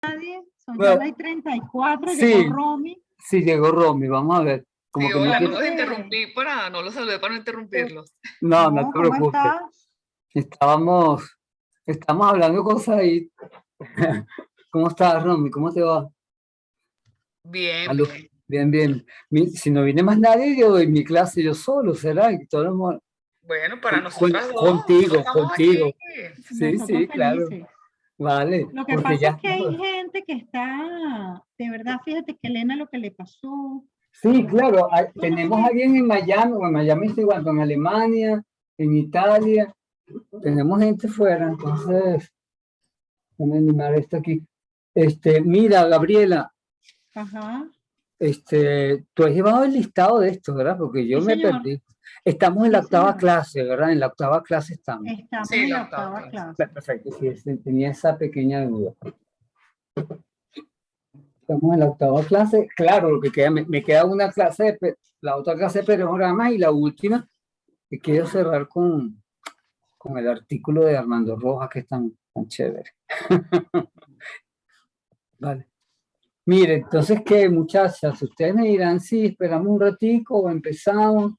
nadie, son ya Bueno, las 34, sí, llegó Romy. sí, llegó Romy, vamos a ver. Como Sí, que no hola, no quiero... los interrumpí para, no los saludé para no interrumpirlos. No, no No, te ¿cómo preocupes. estás? Estamos hablando cosas ahí. ¿Cómo estás, Romy? ¿Cómo te va? Bien, Aló. bien. Bien, bien. Si no viene más nadie, yo doy mi clase yo solo, ¿será? Y todo el mundo- Bueno, para nosotras dos, nosotros Contigo, estamos contigo. aquí. Sí, Nosotros sí, claro. felices. Vale, Lo que porque pasa es ya... que hay gente que está, de verdad, fíjate que Elena lo que le pasó. Sí, claro, Bueno, tenemos a alguien en Miami, o en Miami estoy igual, en Alemania, en Italia, tenemos gente fuera, entonces, déjame animar esto aquí. Mira, Gabriela, ajá, tú has llevado el listado de esto, ¿verdad? Porque yo sí me señor, perdí. Estamos en la sí octava señor. clase, ¿verdad? En la octava clase estamos. Estamos Sí, en la la octava octava clase. clase. Perfecto, sí, tenía esa pequeña duda. Estamos en la octava clase, claro, lo que queda, me queda una clase, la otra clase de programas y la última, que quiero cerrar con el artículo de Armando Rojas, que es tan chévere. Vale. Mire, entonces, ¿qué, muchachas? Ustedes me dirán si esperamos un ratico o empezamos,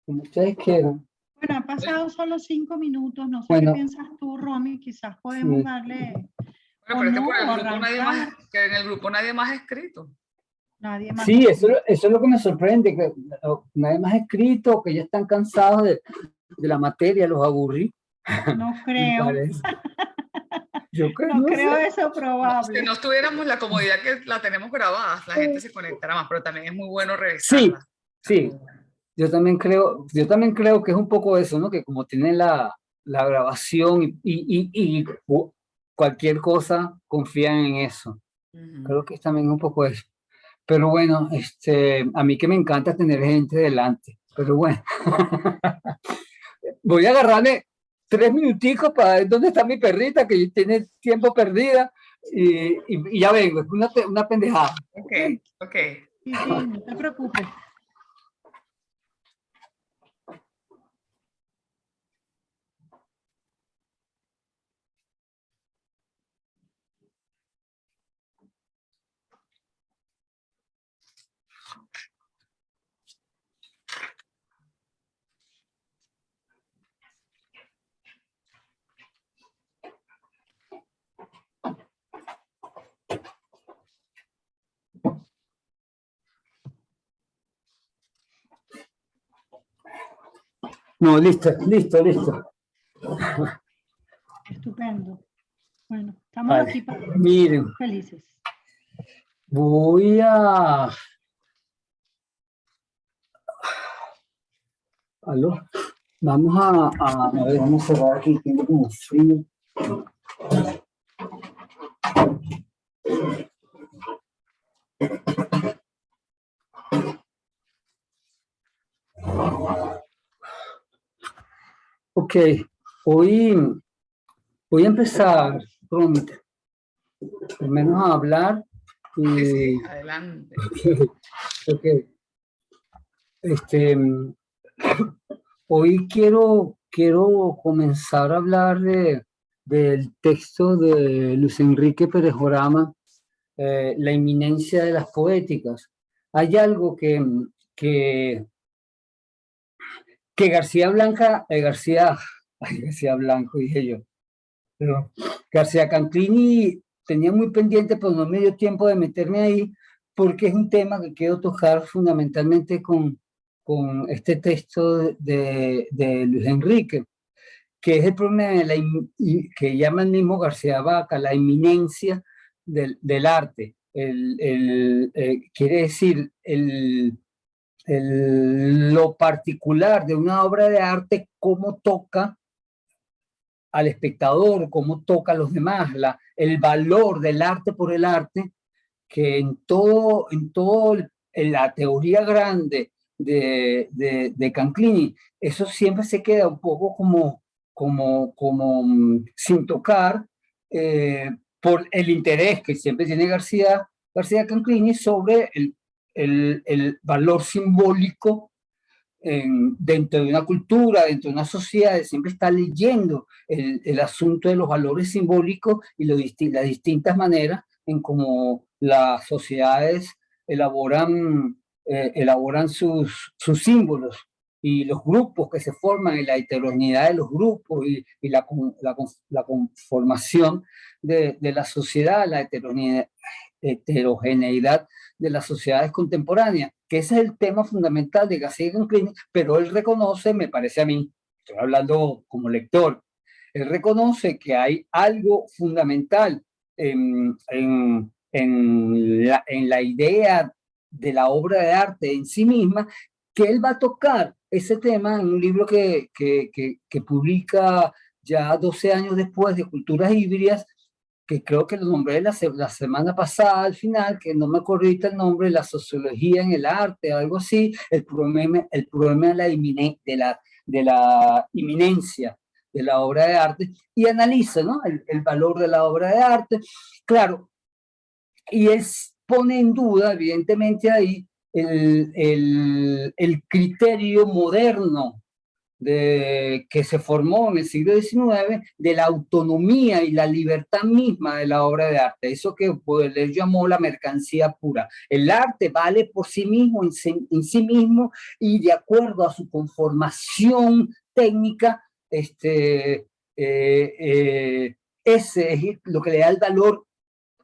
como ustedes quieran. Bueno, han pasado solo 5 minutos, no sé qué Bueno, piensas tú, Romy, quizás podemos sí, darle Bueno, o pero es que no, por el o grupo nadie más, arrancar, que en el grupo nadie más ha escrito. nadie más sí, eso, escrito. eso es lo que me sorprende, que nadie más ha escrito, que ya están cansados de la materia, los aburrí, No me creo, parece. Yo creo, no no creo sé. eso No, si probable. no tuviéramos la comodidad que la tenemos grabada, la gente se conectará más, pero también es muy bueno Sí, revisarla. Es sí, muy bueno. yo también creo que es un poco eso, ¿no? Que como tiene la grabación y cualquier cosa, confían en eso. Ujú. Creo que es también un poco eso. Pero bueno, a mí que me encanta tener gente delante. Pero bueno, voy a agarrarme 3 minuticos para ver dónde está mi perrita, que tiene tiempo perdida, y ya vengo, es una pendejada. Ok, ¿Ok? ok. Sí, sí, no te preocupes. No, listo, listo, listo. Estupendo. Bueno, estamos Vale, aquí para miren, felices. voy a... ¿Aló? Vamos a ver, vamos a cerrar aquí, tengo como frío. Ok, hoy voy a empezar, Rom, al menos a hablar. Sí, sí, Y, adelante. ok, este, hoy quiero comenzar a hablar del texto de Luis Enrique Pérez Jorama, La inminencia de las poéticas. Hay algo que, que García Blanco, dije yo, pero García Canclini tenía muy pendiente, pero no me dio tiempo de meterme ahí, porque es un tema que quiero tocar fundamentalmente con este texto de Luis Enrique, que es el problema de que llama el mismo García Vaca, la inminencia del arte. Quiere decir, lo particular de una obra de arte, cómo toca al espectador, cómo toca a los demás, el valor del arte por el arte, que en la teoría grande de Canclini, eso siempre se queda un poco como sin tocar, por el interés que siempre tiene García Canclini sobre el valor simbólico dentro de una cultura, dentro de una sociedad, siempre está leyendo el asunto de los valores simbólicos y las distintas maneras en cómo las sociedades elaboran sus símbolos y los grupos que se forman y la heterogeneidad de los grupos y la conformación de la sociedad, la heterogeneidad de las sociedades contemporáneas, que ese es el tema fundamental de García Canclini, pero él reconoce, me parece a mí, estoy hablando como lector, él reconoce que hay algo fundamental en la idea de la obra de arte en sí misma, que él va a tocar ese tema en un libro que publica ya 12 años después, de Culturas Híbridas, que creo que lo nombré la semana pasada al final, que no me acuerdo ahorita el nombre, la sociología en el arte, algo así, el problema de la inminencia de la obra de arte, y analiza, ¿no?, el valor de la obra de arte. Claro, y él pone en duda, evidentemente, ahí el criterio moderno que se formó en el siglo XIX de la autonomía y la libertad misma de la obra de arte, eso que él llamó la mercancía pura. El arte vale por sí mismo, en sí mismo, y de acuerdo a su conformación técnica, ese es lo que le da el valor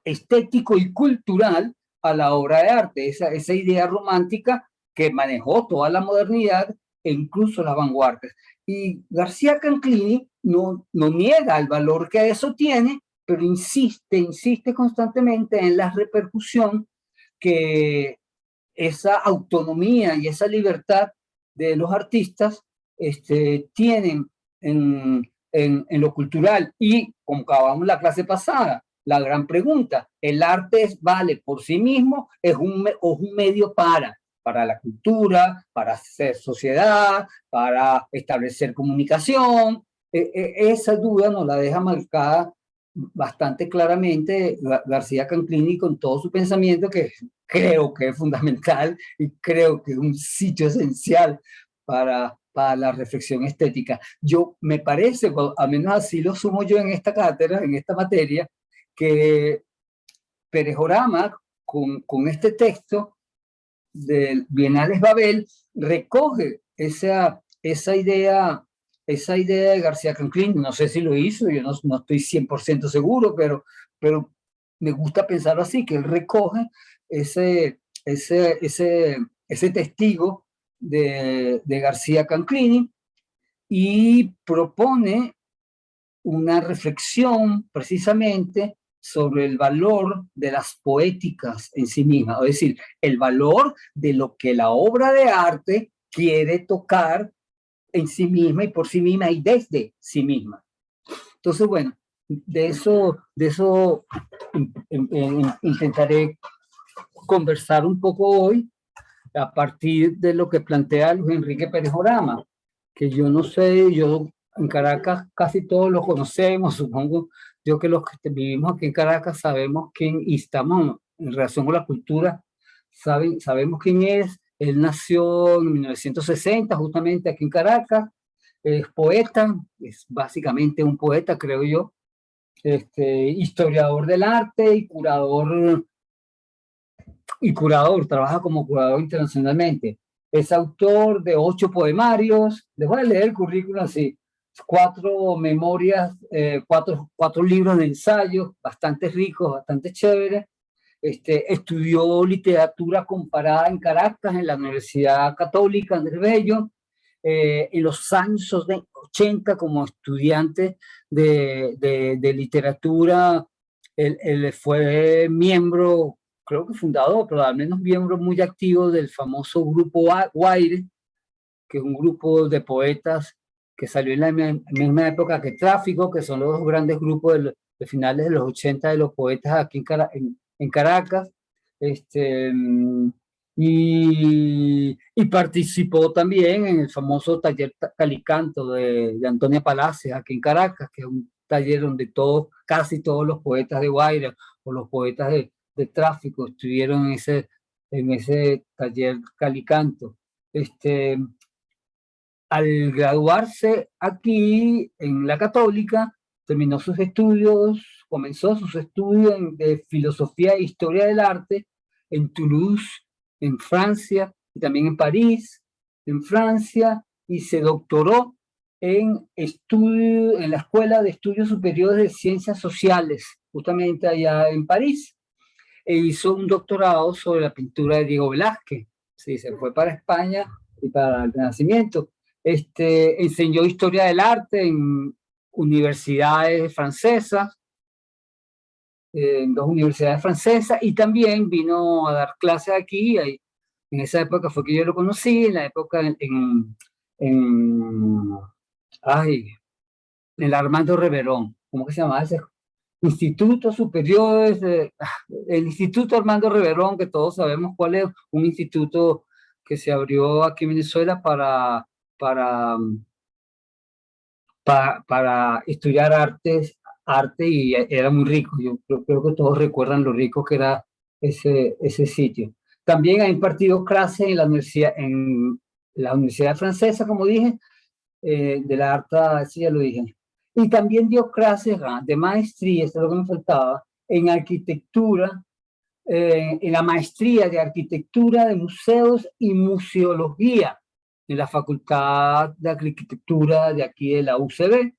estético y cultural a la obra de arte, esa idea romántica que manejó toda la modernidad e incluso las vanguardias. Y García Canclini no niega el valor que eso tiene, pero insiste constantemente en la repercusión que esa autonomía y esa libertad de los artistas tienen en lo cultural. Y como acabamos la clase pasada, la gran pregunta, ¿el arte vale por sí mismo o es un medio para la cultura, para hacer sociedad, para establecer comunicación? Esa duda nos la deja marcada bastante claramente García Canclini con todo su pensamiento, que creo que es fundamental y creo que es un sitio esencial para la reflexión estética. Me parece, al menos así lo sumo yo en esta cátedra, en esta materia, que Pérez Orama, con este texto del Bienales Babel, recoge esa idea de García Canclini. No sé si lo hizo, yo no estoy 100% seguro, pero me gusta pensarlo así, que él recoge ese testigo de García Canclini y propone una reflexión precisamente sobre el valor de las poéticas en sí mismas, es decir, el valor de lo que la obra de arte quiere tocar en sí misma y por sí misma y desde sí misma. Entonces, bueno, de eso intentaré conversar un poco hoy a partir de lo que plantea Luis Enrique Pérez Orama, que yo no sé, en Caracas casi todos lo conocemos, supongo yo que los que vivimos aquí en Caracas sabemos quién, y estamos en relación con la cultura, sabemos quién es. Él nació en 1960, justamente aquí en Caracas, es poeta, es básicamente un poeta, creo yo, historiador del arte y curador, trabaja como curador internacionalmente. Es autor de 8 poemarios, les voy a leer el currículum así, 4 memorias, 4 libros de ensayos, bastante ricos, bastante chéveres. Estudió literatura comparada en Caracas, en la Universidad Católica Andrés Bello, en los años 80 como estudiante de literatura. Él fue miembro, creo que fundador, pero al menos miembro muy activo del famoso grupo Guaire, que es un grupo de poetas que salió en la misma época que Tráfico, que son los dos grandes grupos de finales de los 80 de los poetas aquí en Caracas. Y participó también en el famoso taller Calicanto de Antonia Palacios aquí en Caracas, que es un taller donde casi todos los poetas de Guaire o los poetas de Tráfico estuvieron en ese taller Calicanto. al graduarse aquí en la Católica, terminó sus estudios, comenzó sus estudios de filosofía e historia del arte en Toulouse, en Francia, y también en París, en Francia, y se doctoró en la Escuela de Estudios Superiores de Ciencias Sociales, justamente allá en París, e hizo un doctorado sobre la pintura de Diego Velázquez. Sí, se fue para España y para el Renacimiento. Enseñó historia del arte en universidades francesas, en dos universidades francesas, y también vino a dar clases aquí. En esa época fue que yo lo conocí, en la época en, ay, en el Armando Reverón, ¿cómo que se llama ese? Instituto Superior, el Instituto Armando Reverón, que todos sabemos cuál es, un instituto que se abrió aquí en Venezuela para, para estudiar arte, y era muy rico. Yo creo que todos recuerdan lo rico que era ese sitio. También ha impartido clases en la Universidad Francesa, como dije, de la arte, sí, ya lo dije. Y también dio clases de maestría, esto es lo que me faltaba, en arquitectura, en la maestría de arquitectura de museos y museología en la Facultad de Arquitectura de aquí de la UCB.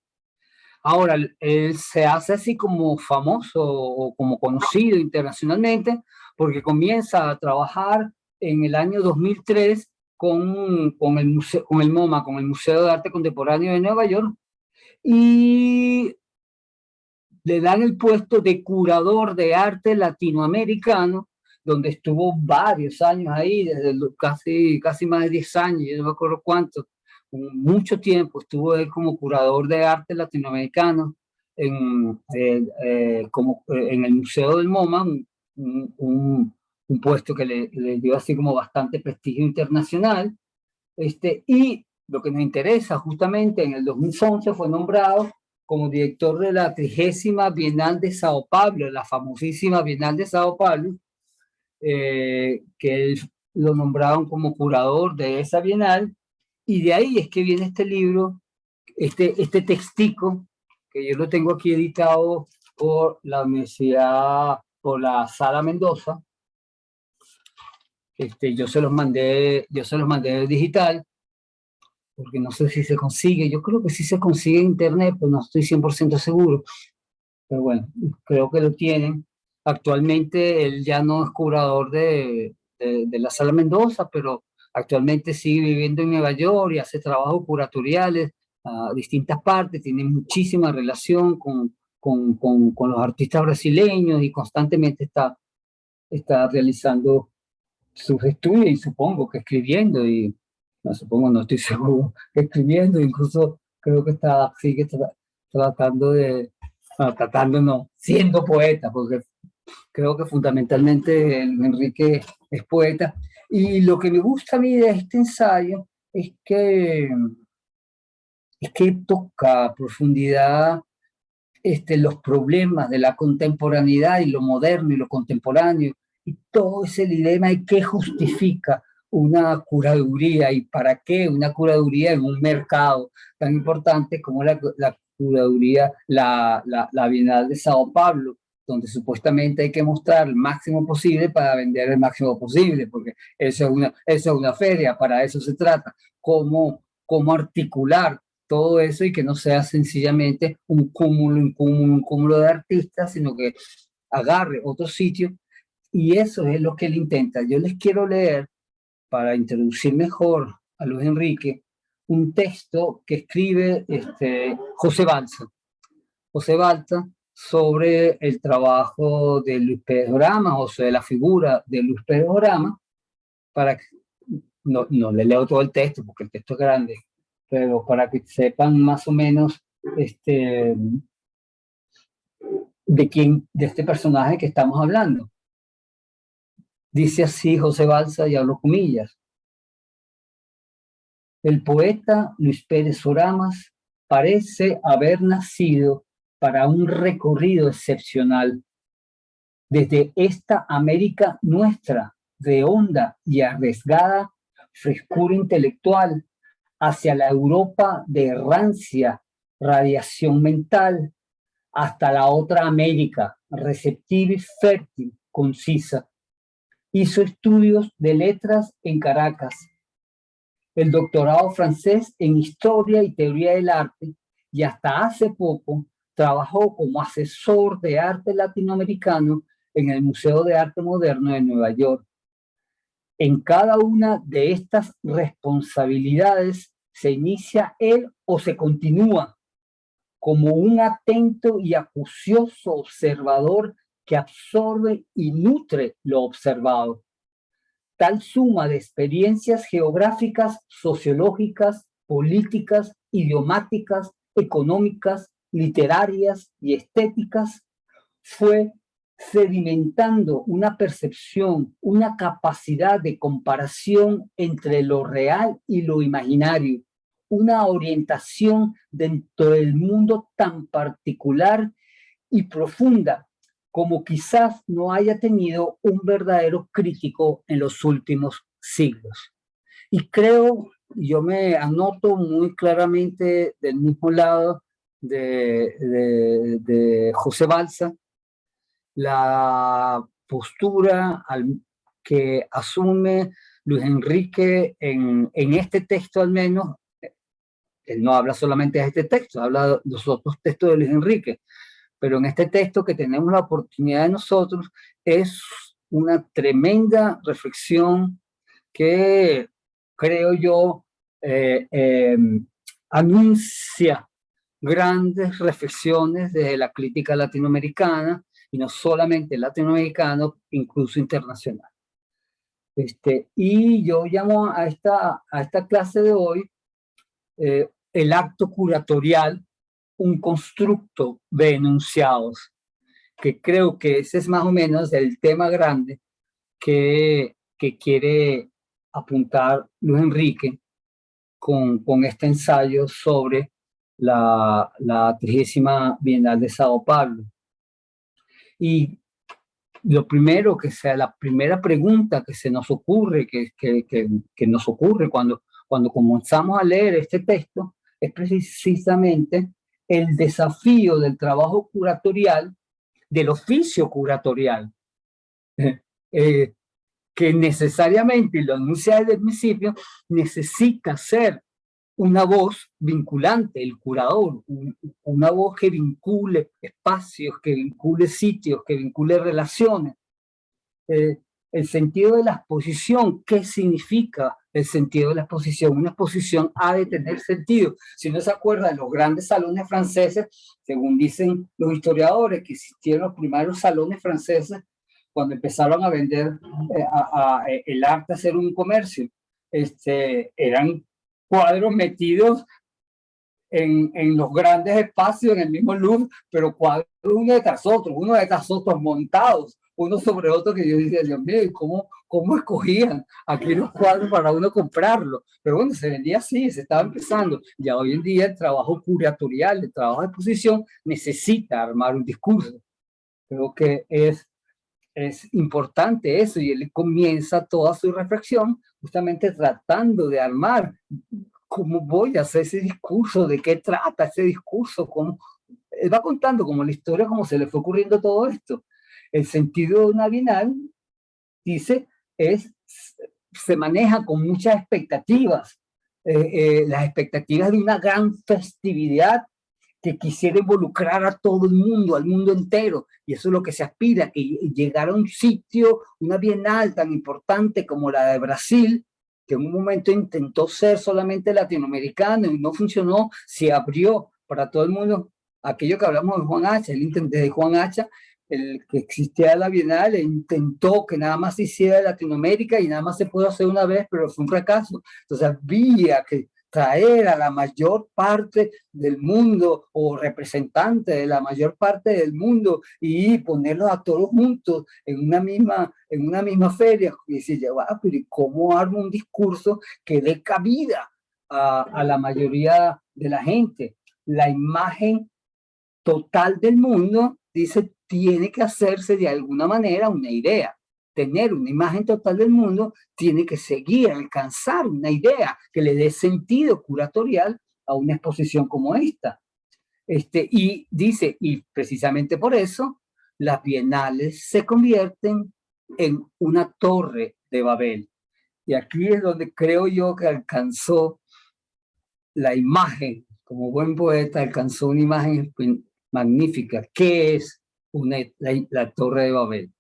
Ahora, él se hace así como famoso o como conocido internacionalmente porque comienza a trabajar en el año 2003 con el MoMA, con el Museo de Arte Contemporáneo de Nueva York, y le dan el puesto de curador de arte latinoamericano, donde estuvo varios años ahí, casi más de 10 años, yo no me acuerdo cuánto, mucho tiempo estuvo él como curador de arte latinoamericano en el Museo del MoMA, un puesto que le dio así como bastante prestigio internacional. Y lo que nos interesa, justamente en el 2011 fue nombrado como director de la 30ª Bienal de Sao Paulo, la famosísima Bienal de Sao Paulo, que lo nombraron como curador de esa Bienal, y de ahí es que viene este libro, este textico, que yo lo tengo aquí editado por la Universidad, por la Sala Mendoza. Yo se los mandé digital, porque no sé si se consigue. Yo creo que sí se consigue en internet, pero no estoy 100% seguro. Pero bueno, creo que lo tienen. Actualmente él ya no es curador de la Sala Mendoza, pero actualmente sigue viviendo en Nueva York y hace trabajos curatoriales a distintas partes, tiene muchísima relación con los artistas brasileños y constantemente está realizando sus estudios, y supongo que escribiendo, y no supongo, no estoy seguro, que escribiendo, incluso creo que sigue tratando tratando no, siendo poeta, porque creo que fundamentalmente Enrique es poeta. Y lo que me gusta a mí de este ensayo es que toca a profundidad los problemas de la contemporaneidad y lo moderno y lo contemporáneo, y todo ese dilema y qué justifica una curaduría y para qué una curaduría en un mercado tan importante como la curaduría, la Bienal de Sao Paulo, donde supuestamente hay que mostrar el máximo posible para vender el máximo posible, porque eso es una feria, para eso se trata, cómo articular todo eso y que no sea sencillamente un cúmulo de artistas, sino que agarre otro sitio, y eso es lo que él intenta. Yo les quiero leer, para introducir mejor a Luis Enrique, un texto que escribe José Balsa. José Balsa, sobre el trabajo de Luis Pérez Orama, o sobre la figura de Luis Pérez Orama, para que no le leo todo el texto porque el texto es grande, pero para que sepan más o menos de este personaje que estamos hablando. Dice así José Balsa, y hablo comillas: el poeta Luis Pérez Oramas parece haber nacido para un recorrido excepcional desde esta América nuestra, de honda y arriesgada frescura intelectual, hacia la Europa de rancia radiación mental, hasta la otra América, receptiva y fértil, concisa. Hizo estudios de letras en Caracas, el doctorado francés en Historia y Teoría del Arte, y hasta hace poco trabajó como asesor de arte latinoamericano en el Museo de Arte Moderno de Nueva York. En cada una de estas responsabilidades se inicia él o se continúa como un atento y acucioso observador que absorbe y nutre lo observado. Tal suma de experiencias geográficas, sociológicas, políticas, idiomáticas, económicas, literarias y estéticas fue sedimentando una percepción, una capacidad de comparación entre lo real y lo imaginario, una orientación dentro del mundo tan particular y profunda como quizás no haya tenido un verdadero crítico en los últimos siglos. Y creo, yo me anoto muy claramente del mismo lado de José Balsa, la postura que asume Luis Enrique en este texto al menos. Él no habla solamente de este texto, habla de los otros textos de Luis Enrique, pero en este texto que tenemos la oportunidad de nosotros es una tremenda reflexión que creo yo anuncia grandes reflexiones desde la crítica latinoamericana, y no solamente latinoamericana, incluso internacional. Y yo llamo a esta clase de hoy el acto curatorial, un constructo de enunciados, que creo que ese es más o menos el tema grande que quiere apuntar Luis Enrique con este ensayo sobre la 30ª Bienal de Sao Paulo. Y lo primero que sea, la primera pregunta que se nos ocurre, que nos ocurre cuando comenzamos a leer este texto, es precisamente el desafío del trabajo curatorial, del oficio curatorial, que necesariamente, y lo anuncia desde el principio, necesita ser una voz vinculante, el curador, una voz que vincule espacios, que vincule sitios, que vincule relaciones. El sentido de la exposición, ¿qué significa el sentido de la exposición? Una exposición ha de tener sentido. Si no se acuerda de los grandes salones franceses, según dicen los historiadores, que existieron los primeros salones franceses cuando empezaron a vender el arte, a hacer un comercio, eran cuadros metidos en los grandes espacios, en el mismo Louvre, pero cuadros uno detrás otros, montados, uno sobre otro, que yo decía, Dios mío, ¿y cómo escogían aquí los cuadros para uno comprarlos? Pero bueno, se vendía así, se estaba empezando. Ya hoy en día el trabajo curatorial, el trabajo de exposición, necesita armar un discurso. Creo que es importante eso, y él comienza toda su reflexión justamente tratando de armar cómo voy a hacer ese discurso, de qué trata ese discurso, cómo él va contando como la historia, cómo se le fue ocurriendo todo esto. El sentido de una bienal, dice, se maneja con muchas expectativas, las expectativas de una gran festividad que quisiera involucrar a todo el mundo, al mundo entero, y eso es lo que se aspira, que llegara a un sitio, una bienal tan importante como la de Brasil, que en un momento intentó ser solamente latinoamericano y no funcionó, se abrió para todo el mundo. Aquello que hablamos de Juan Hacha, el intento de Juan Hacha, el que existía la Bienal, intentó que nada más se hiciera de Latinoamérica y nada más se pudo hacer una vez, pero fue un fracaso. Entonces había que traer a la mayor parte del mundo o representantes de la mayor parte del mundo y ponerlos a todos juntos en una misma feria. Y decir, pero ¿cómo armo un discurso que dé cabida a la mayoría de la gente? La imagen total del mundo, dice, tiene que hacerse de alguna manera una idea. tener una imagen total del mundo, tiene que seguir, alcanzar una idea que le dé sentido curatorial a una exposición como esta. Y dice, y precisamente por eso, las bienales se convierten en una torre de Babel. Y aquí es donde creo yo que alcanzó la imagen, como buen poeta, alcanzó una imagen magnífica. ¿Qué es la Torre de Babel?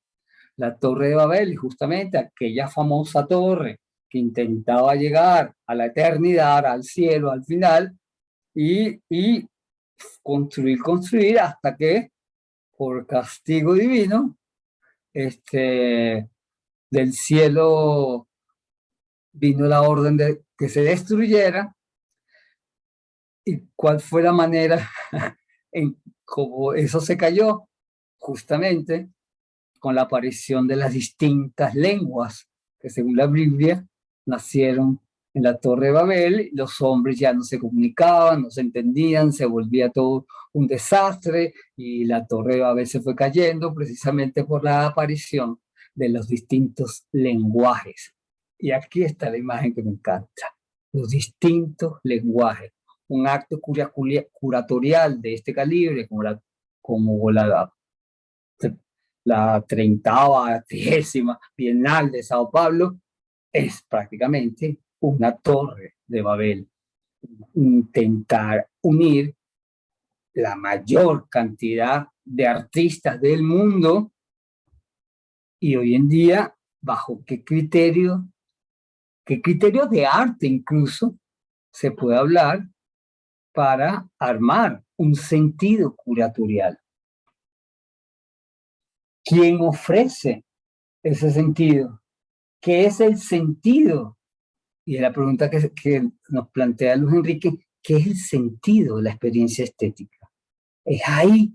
La Torre de Babel es justamente aquella famosa torre que intentaba llegar a la eternidad, al cielo, al final, y construir hasta que, por castigo divino, del cielo vino la orden de que se destruyera. ¿Y cuál fue la manera en cómo eso se cayó? Justamente con la aparición de las distintas lenguas que, según la Biblia, nacieron en la Torre de Babel. Los hombres ya no se comunicaban, no se entendían, se volvía todo un desastre y la Torre de Babel se fue cayendo precisamente por la aparición de los distintos lenguajes. Y aquí está la imagen que me encanta, los distintos lenguajes. Un acto curatorial de este calibre, como la 30ª Bienal de Sao Paulo, es prácticamente una torre de Babel. Intentar unir la mayor cantidad de artistas del mundo, y hoy en día, ¿bajo qué criterio de arte incluso se puede hablar para armar un sentido curatorial? ¿Quién ofrece ese sentido? ¿Qué es el sentido? Y es la pregunta que nos plantea Luis Enrique, ¿qué es el sentido de la experiencia estética? Es ahí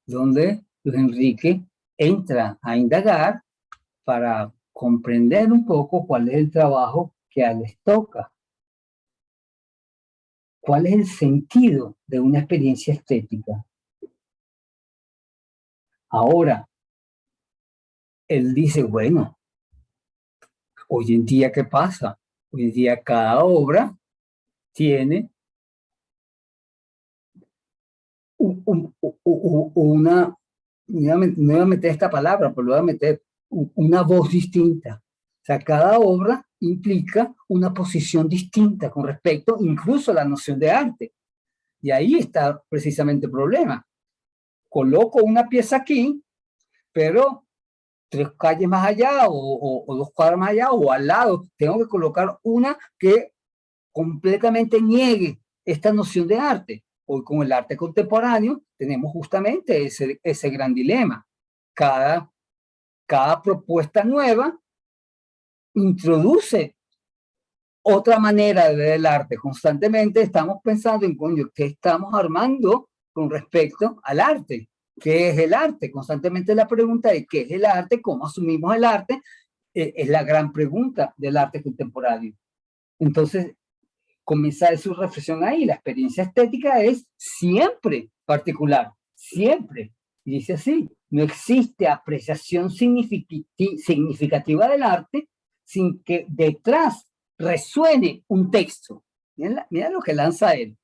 donde Luis Enrique entra a indagar para comprender un poco cuál es el trabajo que a les toca. ¿Cuál es el sentido de una experiencia estética? Ahora, él dice, bueno, hoy en día, ¿qué pasa? Hoy en día cada obra tiene una, no voy a meter esta palabra, pero lo voy a meter, una voz distinta. O sea, cada obra implica una posición distinta con respecto incluso a la noción de arte. Y ahí está precisamente el problema. Coloco una pieza aquí, pero 3 calles más allá o 2 cuadras más allá o al lado, tengo que colocar una que completamente niegue esta noción de arte. Hoy con el arte contemporáneo tenemos justamente ese gran dilema. Cada propuesta nueva introduce otra manera de ver el arte. Constantemente estamos pensando en, coño, ¿qué estamos armando con respecto al arte? ¿Qué es el arte? Constantemente la pregunta de qué es el arte, cómo asumimos el arte, es la gran pregunta del arte contemporáneo. Entonces, comenzar su reflexión ahí. La experiencia estética es siempre particular, siempre. Y dice así, no existe apreciación significativa del arte sin que detrás resuene un texto. Mira lo que lanza él.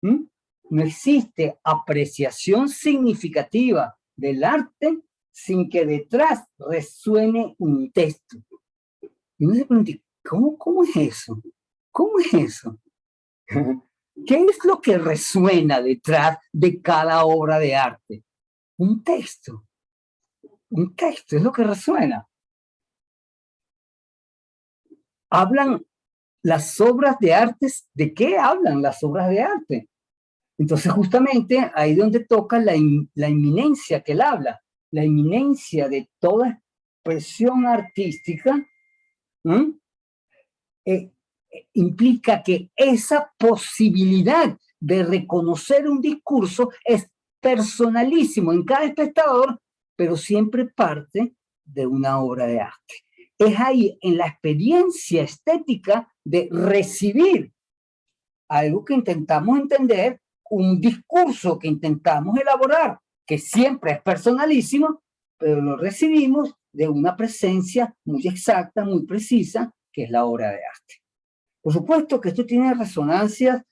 No existe apreciación significativa del arte sin que detrás resuene un texto. Y uno se pregunta, ¿cómo es eso? ¿Cómo es eso? ¿Qué es lo que resuena detrás de cada obra de arte? Un texto. Un texto es lo que resuena. Hablan las obras de arte. ¿De qué hablan las obras de arte? Entonces, justamente ahí donde toca la inminencia que él habla, la inminencia de toda expresión artística, implica que esa posibilidad de reconocer un discurso es personalísimo en cada espectador, pero siempre parte de una obra de arte. Es ahí en la experiencia estética de recibir algo que intentamos entender, un discurso que intentamos elaborar, que siempre es personalísimo, pero lo recibimos de una presencia muy exacta, muy precisa, que es la obra de arte. Por supuesto que esto tiene resonancias,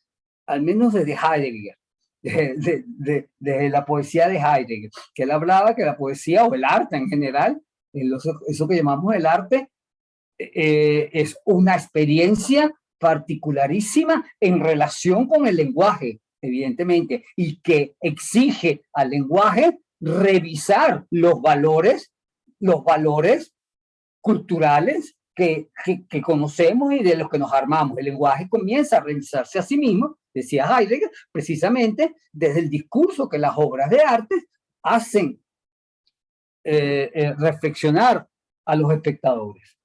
al menos desde Heidegger, de la poesía de Heidegger, que él hablaba que la poesía o el arte en general, eso que llamamos el arte, es una experiencia particularísima en relación con el lenguaje, evidentemente, y que exige al lenguaje revisar los valores culturales que conocemos y de los que nos armamos. El lenguaje comienza a revisarse a sí mismo, decía Heidegger, precisamente desde el discurso que las obras de arte hacen reflexionar a los espectadores.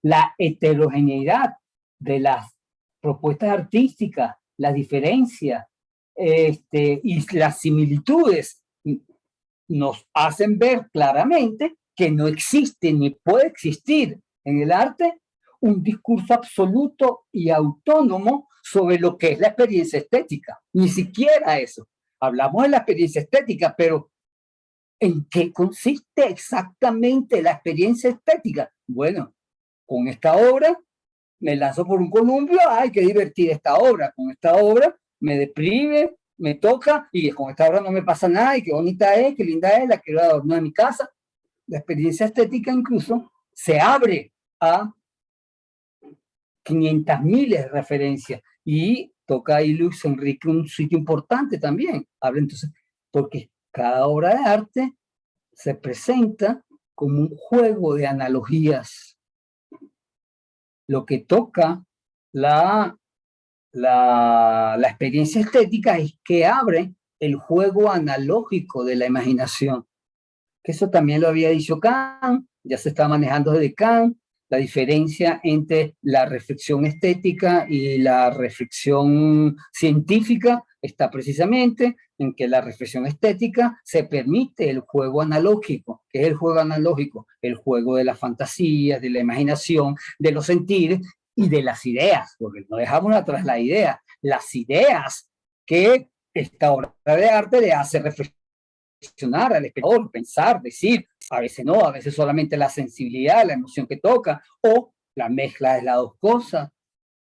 La heterogeneidad de las propuestas artísticas, las diferencias y las similitudes nos hacen ver claramente que no existe ni puede existir en el arte un discurso absoluto y autónomo sobre lo que es la experiencia estética. Ni siquiera eso. Hablamos de la experiencia estética, pero ¿en qué consiste exactamente la experiencia estética? Bueno, con esta obra me lanzo por un columpio, ¡ay, qué divertida esta obra! Con esta obra me deprime, me toca, y con esta obra no me pasa nada, y qué bonita es, qué linda es, la quiero adornar en mi casa. La experiencia estética incluso se abre a 500.000 referencias, y toca ahí Luis Enrique un sitio importante también. Habla entonces, porque cada obra de arte se presenta como un juego de analogías. Lo que toca la experiencia estética es que abre el juego analógico de la imaginación. Que eso también lo había dicho Kant, ya se está manejando desde Kant, la diferencia entre la reflexión estética y la reflexión científica está precisamente en que la reflexión estética se permite el juego analógico. ¿Qué es el juego analógico? El juego de las fantasías, de la imaginación, de los sentidos y de las ideas, porque no dejamos atrás las ideas que esta obra de arte le hace reflexionar al espectador, pensar, decir, a veces no, a veces solamente la sensibilidad, la emoción que toca, o la mezcla de las dos cosas.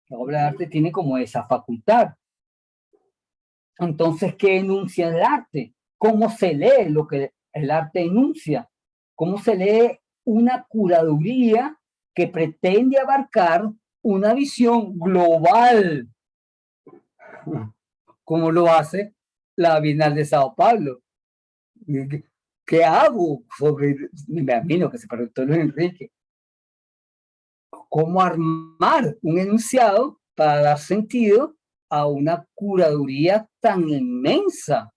La obra de arte tiene como esa facultad. Entonces, ¿qué enuncia el arte? ¿Cómo se lee lo que el arte enuncia? ¿Cómo se lee una curaduría que pretende abarcar una visión global? ¿Cómo lo hace la Bienal de Sao Paulo? ¿Qué hago sobre, me imagino que se preguntó Luis Enrique, cómo armar un enunciado para dar sentido a una curaduría tan inmensa?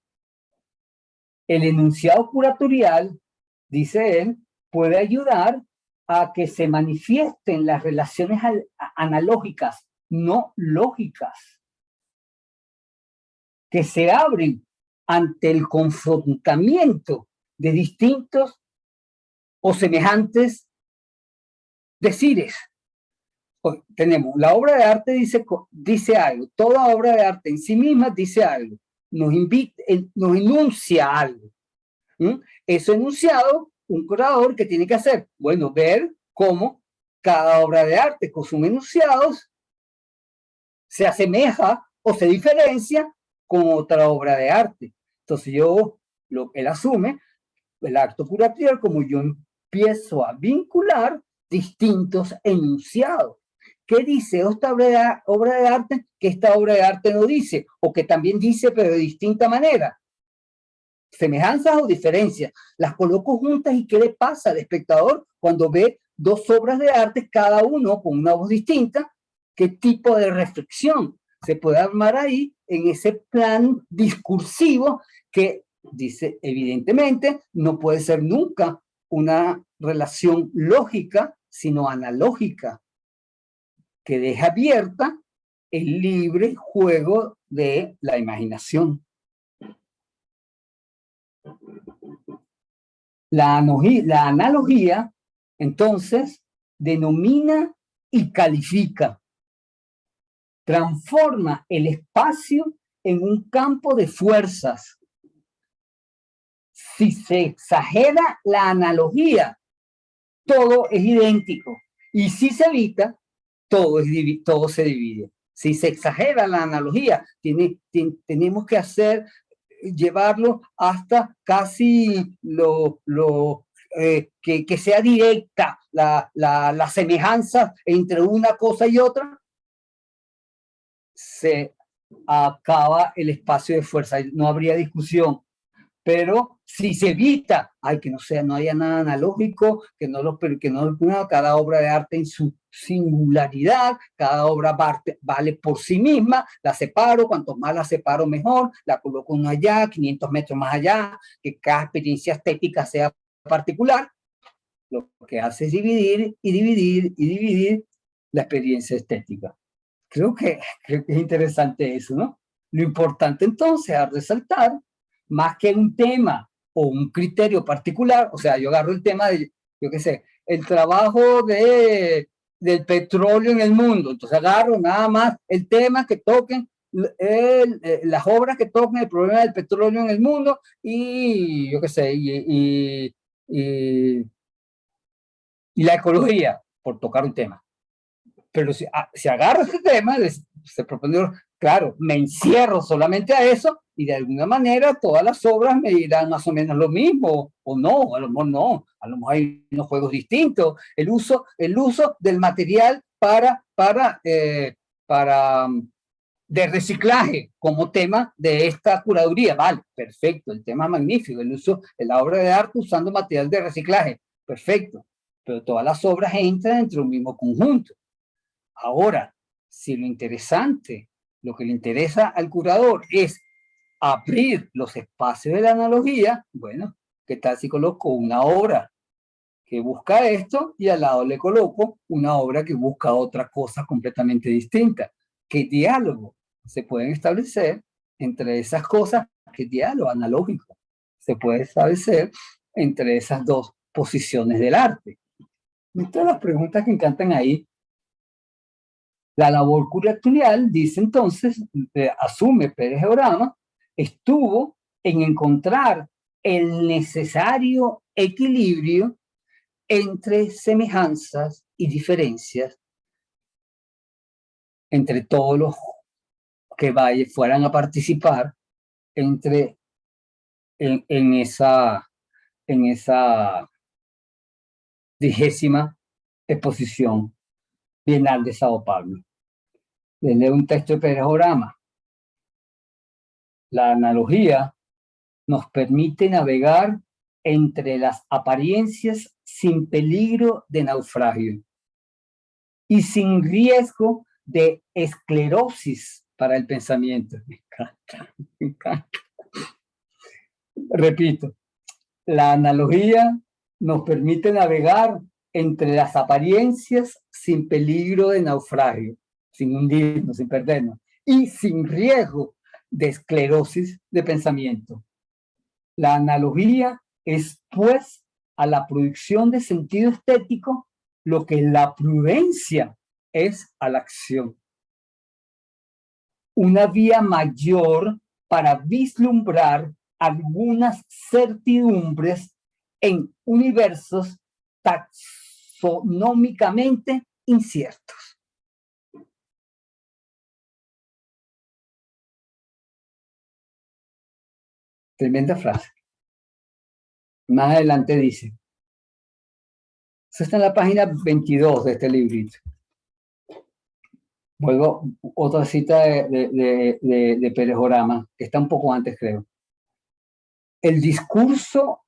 El enunciado curatorial, dice él, puede ayudar a que se manifiesten las relaciones analógicas, no lógicas, que se abren ante el confrontamiento de distintos o semejantes decires. Tenemos la obra de arte dice algo, toda obra de arte en sí misma dice algo, nos enuncia algo. Eso enunciado, un curador que tiene que hacer, bueno, ver cómo cada obra de arte con sus enunciados se asemeja o se diferencia con otra obra de arte. Entonces él asume el acto curatorio como yo empiezo a vincular distintos enunciados. ¿Qué dice esta obra de arte que esta obra de arte no dice? O que también dice, pero de distinta manera. Semejanzas o diferencias. Las coloco juntas y ¿qué le pasa al espectador cuando ve dos obras de arte, cada uno con una voz distinta? ¿Qué tipo de reflexión se puede armar ahí en ese plan discursivo que dice, evidentemente, no puede ser nunca una relación lógica, sino analógica, que deja abierta el libre juego de la imaginación. La analogía, entonces, denomina y califica, transforma el espacio en un campo de fuerzas, Si se exagera la analogía, todo es idéntico. Y si se evita, todo se divide. Si se exagera la analogía, tenemos que llevarlo hasta casi que sea directa la semejanza entre una cosa y otra, se acaba el espacio de fuerza, no habría discusión. Pero si se evita, que no haya nada analógico, cada obra de arte en su singularidad, cada obra vale por sí misma, la separo, cuanto más la separo mejor, la coloco uno allá, 500 metros más allá, que cada experiencia estética sea particular, lo que hace es dividir y dividir y dividir la experiencia estética. Creo que es interesante eso, ¿no? Lo importante entonces es resaltar, más que un tema o un criterio particular, o sea, yo agarro el tema de, yo qué sé, el trabajo del petróleo en el mundo, entonces agarro nada más el tema que toquen, las obras que toquen el problema del petróleo en el mundo y yo qué sé, y la ecología, por tocar un tema. Pero si agarro este tema, se propone, claro, me encierro solamente a eso y de alguna manera todas las obras me dirán más o menos lo mismo, o no, a lo mejor no, a lo mejor hay unos juegos distintos. El uso del material de reciclaje como tema de esta curaduría, vale, perfecto, el tema magnífico, el uso de la obra de arte usando material de reciclaje, perfecto, pero todas las obras entran dentro de un mismo conjunto. Ahora, si lo que le interesa al curador es abrir los espacios de la analogía, bueno, ¿qué tal si coloco una obra que busca esto y al lado le coloco una obra que busca otra cosa completamente distinta? ¿Qué diálogo se pueden establecer entre esas cosas? ¿Qué diálogo analógico se puede establecer entre esas dos posiciones del arte? Estas las preguntas que encantan ahí. La labor curatorial, dice entonces, asume Pérez Orama, estuvo en encontrar el necesario equilibrio entre semejanzas y diferencias entre todos los que fueran a participar en esa 10ª exposición Bienal de Sao Paulo. Les leo un texto de Pérez Orama. La analogía nos permite navegar entre las apariencias sin peligro de naufragio y sin riesgo de esclerosis para el pensamiento. Me encanta, me encanta. Repito, la analogía nos permite navegar entre las apariencias sin peligro de naufragio, sin hundirnos, sin perdernos, y sin riesgo de esclerosis de pensamiento. La analogía es, pues, a la producción de sentido estético lo que la prudencia es a la acción. Una vía mayor para vislumbrar algunas certidumbres en universos taxonómicamente inciertos. Tremenda frase. Más adelante dice, eso está en la página 22 de este librito. Vuelvo, otra cita de Pérez Orama, que está un poco antes, creo. El discurso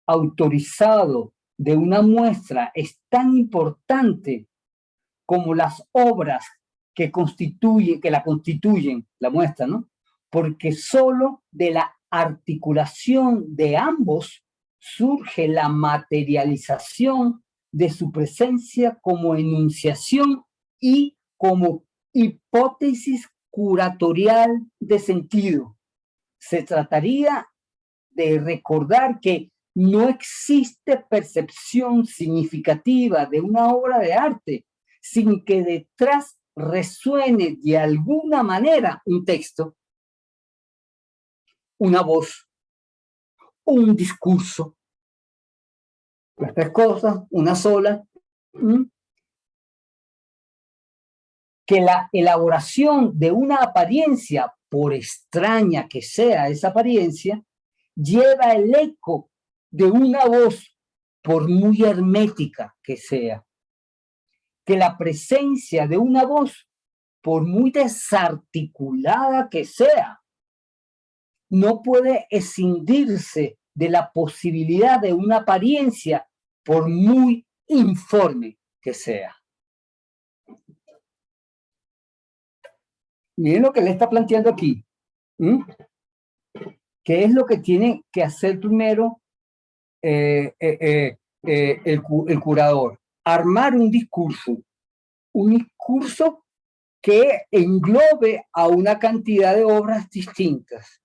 autorizado de una muestra es tan importante como las obras que la constituyen, la muestra, ¿no? Porque solo de la articulación de ambos surge la materialización de su presencia como enunciación y como hipótesis curatorial de sentido. Se trataría de recordar que no existe percepción significativa de una obra de arte sin que detrás resuene de alguna manera un texto, una voz, un discurso. Las tres cosas, una sola. Que la elaboración de una apariencia, por extraña que sea esa apariencia, lleva el eco de una voz, por muy hermética que sea. Que la presencia de una voz, por muy desarticulada que sea, no puede escindirse de la posibilidad de una apariencia, por muy informe que sea. Miren lo que le está planteando aquí. ¿Qué es lo que tiene que hacer primero el curador? Armar un discurso que englobe a una cantidad de obras distintas,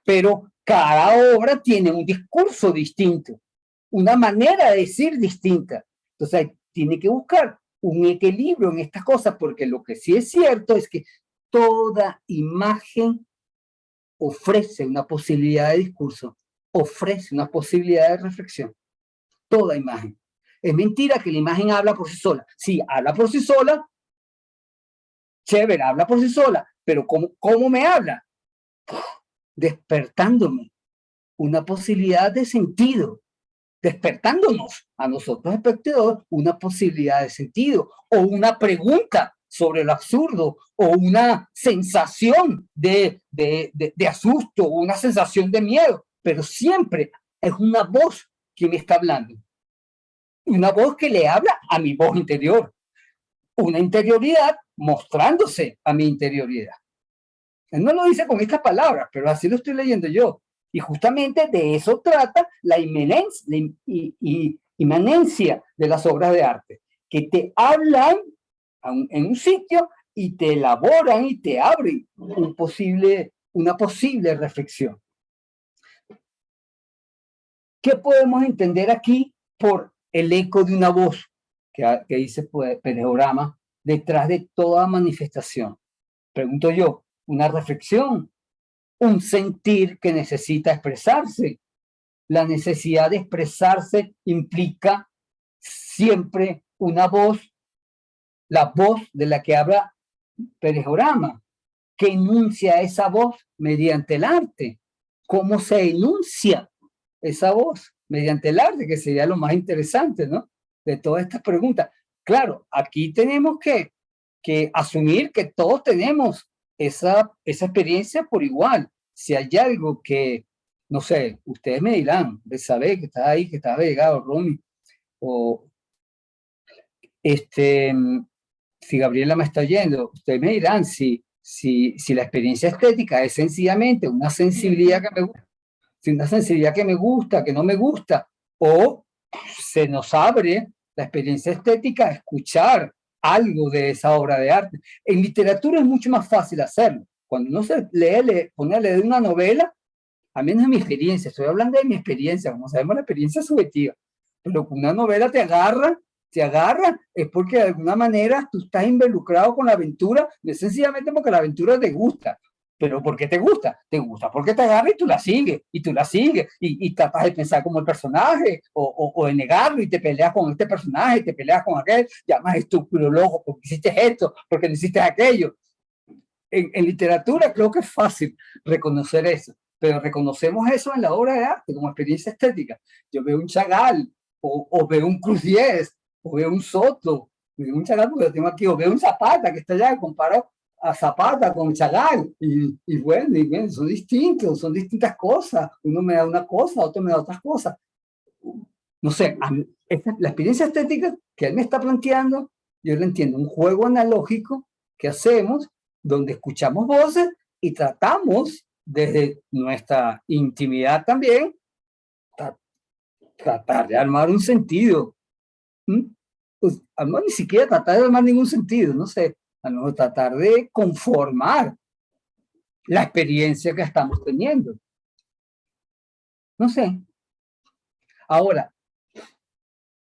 pero cada obra tiene un discurso distinto, una manera de decir distinta. Entonces tiene que buscar un equilibrio en estas cosas, porque lo que sí es cierto es que toda imagen ofrece una posibilidad de discurso, ofrece una posibilidad de reflexión. Toda imagen. Es mentira que la imagen habla por sí sola. Sí, habla por sí sola, chévere, habla por sí sola, pero ¿cómo me habla? Despertándome una posibilidad de sentido, despertándonos a nosotros espectadores una posibilidad de sentido o una pregunta sobre lo absurdo o una sensación de asusto o una sensación de miedo, pero siempre es una voz que me está hablando, una voz que le habla a mi voz interior, una interioridad mostrándose a mi interioridad. Él no lo dice con estas palabras, pero así lo estoy leyendo yo. Y justamente de eso trata la inmanencia de las obras de arte, que te hablan en un sitio y te elaboran y te abren una posible reflexión. ¿Qué podemos entender aquí por el eco de una voz que dice Pérez Orama detrás de toda manifestación? Pregunto yo, una reflexión, un sentir que necesita expresarse. La necesidad de expresarse implica siempre una voz, la voz de la que habla Pérez Orama, que enuncia esa voz mediante el arte. ¿Cómo se enuncia esa voz? Mediante el arte, que sería lo más interesante, ¿no? De todas estas preguntas. Claro, aquí tenemos que asumir que todos tenemos esa experiencia por igual. Si hay algo que, no sé, ustedes me dirán, de saber que está ahí, que está llegado, Romy, o si Gabriela me está oyendo, ustedes me dirán si la experiencia estética es sencillamente una sensibilidad que me gusta, si una sensibilidad que me gusta, que no me gusta, o se nos abre la experiencia estética a escuchar algo de esa obra de arte. En literatura es mucho más fácil hacerlo. Cuando uno se pone a leer una novela, a menos en mi experiencia, estoy hablando de mi experiencia, como sabemos la experiencia es subjetiva, pero con una novela te agarra, es porque de alguna manera tú estás involucrado con la aventura, no es sencillamente porque la aventura te gusta. ¿Pero por qué te gusta? Te gusta porque te agarra y tú la sigues, y tratas de pensar como el personaje, o de negarlo, y te peleas con este personaje, te peleas con aquel, llamas estúpido, loco, porque hiciste esto, porque no hiciste aquello. En literatura creo que es fácil reconocer eso, pero reconocemos eso en la obra de arte como experiencia estética. Yo veo un Chagall, o veo un Cruziés, o veo un Soto, veo un Chagall porque lo tengo aquí, o veo un Zapata que está allá, comparo a Zapata con Chagall, y bueno, son distintos, son distintas cosas. Uno me da una cosa, otro me da otras cosas. No sé, la experiencia estética que él me está planteando, yo lo entiendo, un juego analógico que hacemos donde escuchamos voces y tratamos desde nuestra intimidad también tratar de armar un sentido. Pues, no ni siquiera tratar de armar ningún sentido, no sé, tratar de conformar la experiencia que estamos teniendo. No sé. Ahora,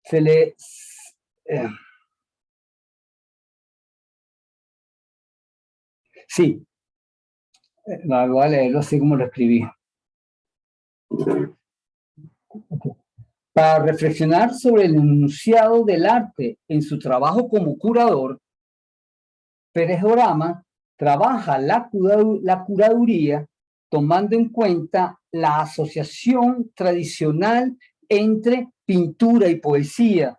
se le... sí, voy a leerlo así como lo escribí. Para reflexionar sobre el enunciado del arte en su trabajo como curador, Pérez Orama trabaja la curaduría tomando en cuenta la asociación tradicional entre pintura y poesía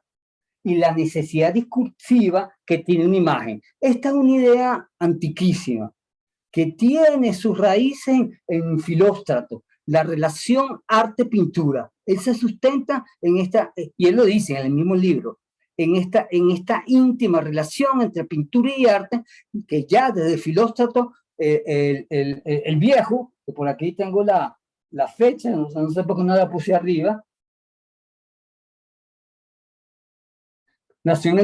y la necesidad discursiva que tiene una imagen. Esta es una idea antiquísima que tiene sus raíces en Filóstrato, la relación arte-pintura. Él se sustenta en esta, y él lo dice en el mismo libro, en esta íntima relación entre pintura y arte, que ya desde Filóstrato, el viejo, que por aquí tengo la fecha, no sé por qué no la puse arriba, nació en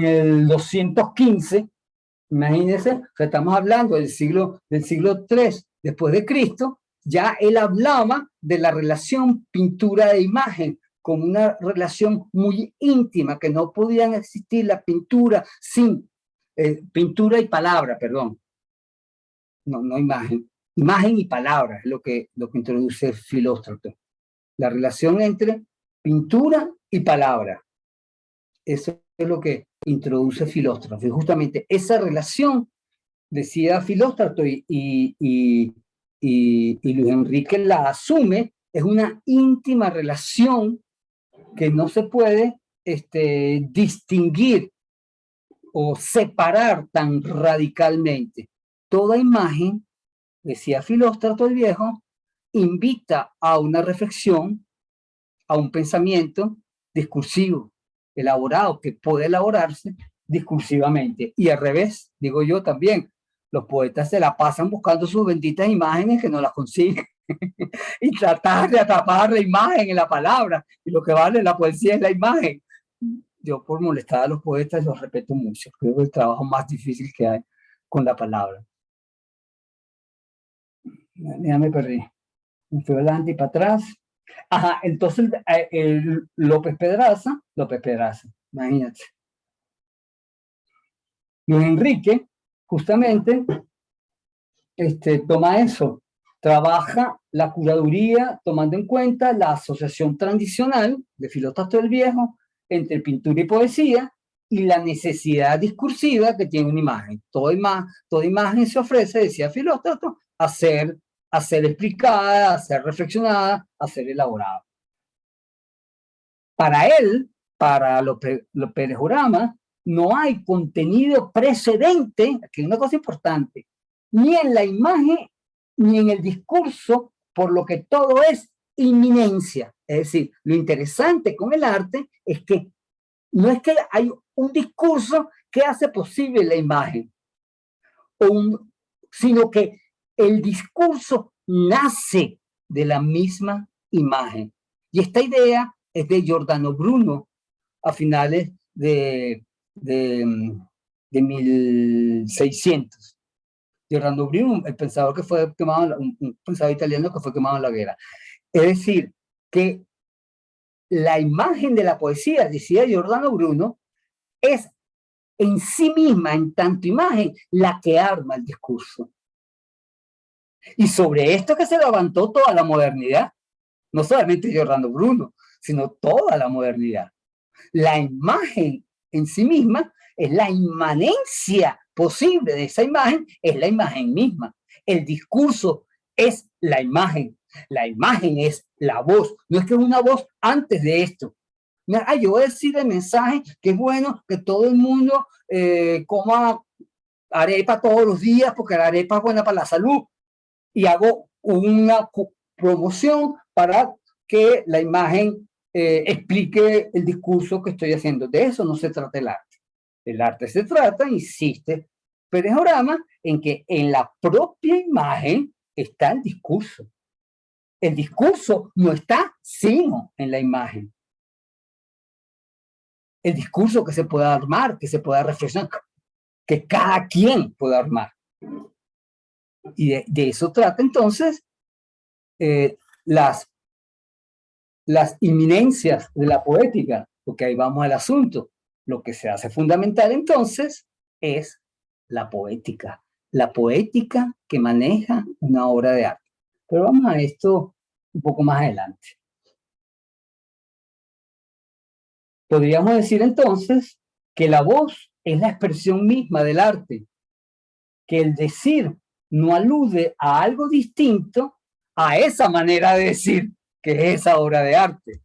el 215. Imagínense, o sea, estamos hablando del siglo III después de Cristo. Ya él hablaba de la relación pintura e imagen como una relación muy íntima, que no podían existir la pintura sin pintura y palabra, perdón, no imagen. Imagen y palabra es lo que introduce Filóstrato. La relación entre pintura y palabra. Eso es lo que introduce Filóstrato. Y justamente esa relación, decía Filóstrato, y Luis Enrique la asume, es una íntima relación que no se puede distinguir o separar tan radicalmente. Toda imagen, decía Filóstrato el viejo, invita a una reflexión, a un pensamiento discursivo, elaborado, que puede elaborarse discursivamente. Y al revés, digo yo también, los poetas se la pasan buscando sus benditas imágenes que no las consiguen y tratar de atrapar la imagen en la palabra, y lo que vale la poesía es la imagen. Yo, por molestar a los poetas, los respeto mucho. Creo que es el trabajo más difícil que hay con la palabra. Ya me perdí. Me fui adelante y para atrás. Ajá, entonces López Pedraza, imagínate. Luis Enrique, justamente, toma eso, trabaja la curaduría tomando en cuenta la asociación tradicional de Filóstrato el Viejo entre pintura y poesía y la necesidad discursiva que tiene una imagen. Toda imagen se ofrece, decía Filóstrato, a ser explicada, a ser reflexionada, a ser elaborada. Para él, para Pérez Orama, no hay contenido precedente, aquí hay una cosa importante, ni en la imagen ni en el discurso, por lo que todo es inminencia. Es decir, lo interesante con el arte es que no es que hay un discurso que hace posible la imagen, sino que el discurso nace de la misma imagen. Y esta idea es de Giordano Bruno a finales de 1600. Giordano Bruno, el pensador que fue quemado, un pensador italiano que fue quemado en la guerra. Es decir, que la imagen de la poesía, decía Giordano Bruno, es en sí misma, en tanto imagen, la que arma el discurso. Y sobre esto que se levantó toda la modernidad, no solamente Giordano Bruno, sino toda la modernidad. La imagen en sí misma es la inmanencia posible de esa imagen, es la imagen misma. El discurso es la imagen es la voz, no es que es una voz antes de esto. Yo voy a decir el mensaje que es bueno que todo el mundo coma arepa todos los días porque la arepa es buena para la salud, y hago una promoción para que la imagen explique el discurso que estoy haciendo. De eso no se trata el arte. El arte se trata, insiste Pérez Orama, en que en la propia imagen está el discurso. El discurso no está sino en la imagen. El discurso que se pueda armar, que se pueda reflexionar, que cada quien pueda armar. Y de eso trata entonces las inminencias de la poética, porque ahí vamos al asunto. Lo que se hace fundamental entonces es la poética que maneja una obra de arte. Pero vamos a esto un poco más adelante. Podríamos decir entonces que la voz es la expresión misma del arte, que el decir no alude a algo distinto a esa manera de decir que es esa obra de arte.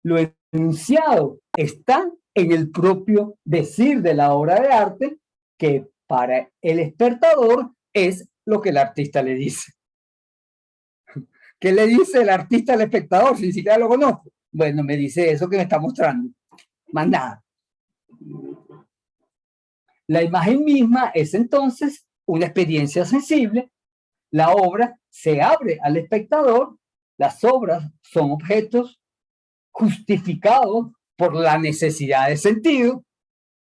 Lo enunciado está en el propio decir de la obra de arte, que para el espectador es lo que el artista le dice. ¿Qué le dice el artista al espectador si ni siquiera lo conozco? Bueno, me dice eso que me está mostrando. Más nada. La imagen misma es entonces una experiencia sensible. La obra se abre al espectador. Las obras son objetos justificados por la necesidad de sentido.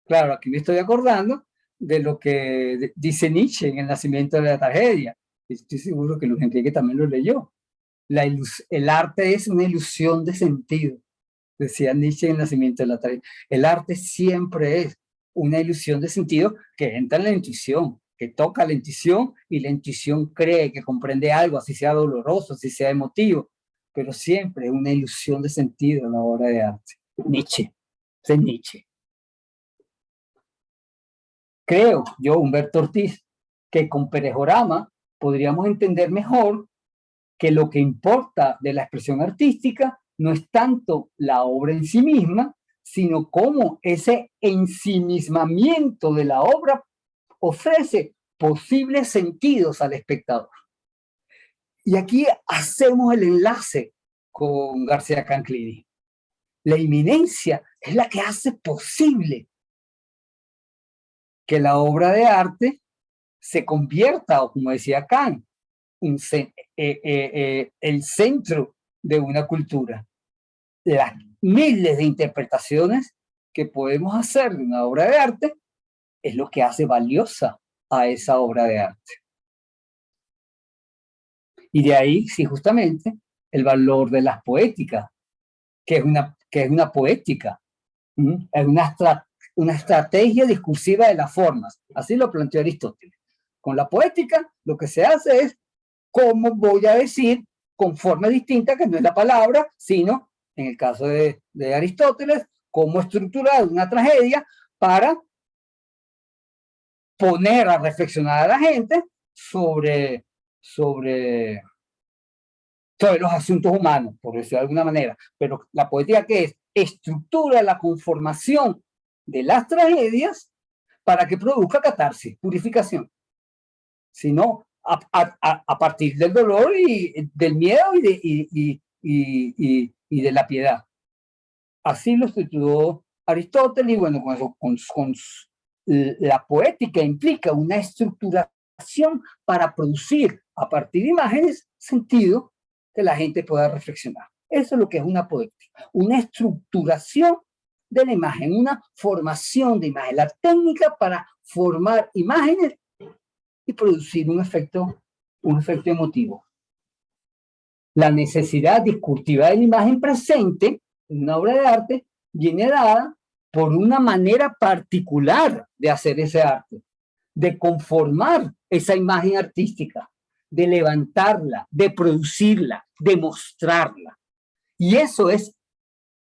Claro, aquí me estoy acordando de lo que dice Nietzsche en El nacimiento de la tragedia. Estoy seguro que Luis Enrique también lo leyó. El arte es una ilusión de sentido, decía Nietzsche en El nacimiento de la tragedia. El arte siempre es una ilusión de sentido que entra en la intuición, que toca la intuición y la intuición cree que comprende algo, así sea doloroso, así sea emotivo, pero siempre es una ilusión de sentido en la obra de arte. Nietzsche, es Nietzsche. Creo yo, Humberto Ortiz, que con Perejorama podríamos entender mejor que lo que importa de la expresión artística no es tanto la obra en sí misma, sino cómo ese ensimismamiento de la obra ofrece posibles sentidos al espectador. Y aquí hacemos el enlace con García Canclini. La inminencia es la que hace posible que la obra de arte se convierta, o como decía Kant, el centro de una cultura. Las miles de interpretaciones que podemos hacer de una obra de arte es lo que hace valiosa a esa obra de arte. Y de ahí, sí, justamente, el valor de las poéticas, que es una poética, es una estrategia discursiva de las formas. Así lo planteó Aristóteles. Con la poética, lo que se hace es cómo voy a decir con forma distinta, que no es la palabra, sino, en el caso de Aristóteles, cómo estructurar una tragedia para poner a reflexionar a la gente sobre los asuntos humanos, por decirlo de alguna manera. Pero la poética, ¿qué es? Estructura la conformación de las tragedias para que produzca catarsis, purificación. Si no, a partir del dolor y del miedo y de la piedad. Así lo estructuró Aristóteles, y bueno, con la poética implica una estructuración para producir a partir de imágenes sentido que la gente pueda reflexionar. Eso es lo que es una poética, una estructuración de la imagen, una formación de imagen, la técnica para formar imágenes y producir un efecto emotivo. La necesidad discursiva de la imagen presente en una obra de arte viene dada por una manera particular de hacer ese arte, de conformar esa imagen artística, de levantarla, de producirla, de mostrarla. Y eso es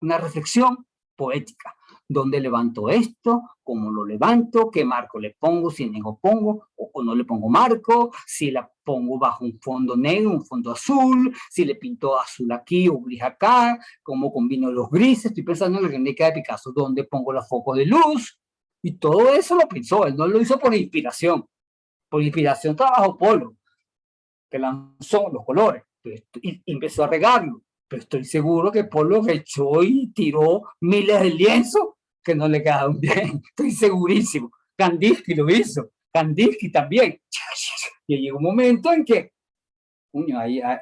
una reflexión poética. ¿Dónde levanto esto? ¿Cómo lo levanto? ¿Qué marco le pongo? Si negro pongo o no le pongo marco, si la pongo bajo un fondo negro, un fondo azul, si le pinto azul aquí o gris acá, cómo combino los grises. Estoy pensando en la Guernica de Picasso, ¿dónde pongo los focos de luz? Y todo eso lo pensó, él no lo hizo por inspiración. Por inspiración trabajó Polo, que lanzó los colores y empezó a regarlo. Pero estoy seguro que Polo echó y tiró miles de lienzos que no le quedaron bien. Estoy segurísimo. Kandinsky lo hizo. Kandinsky también. Y llegó un momento en que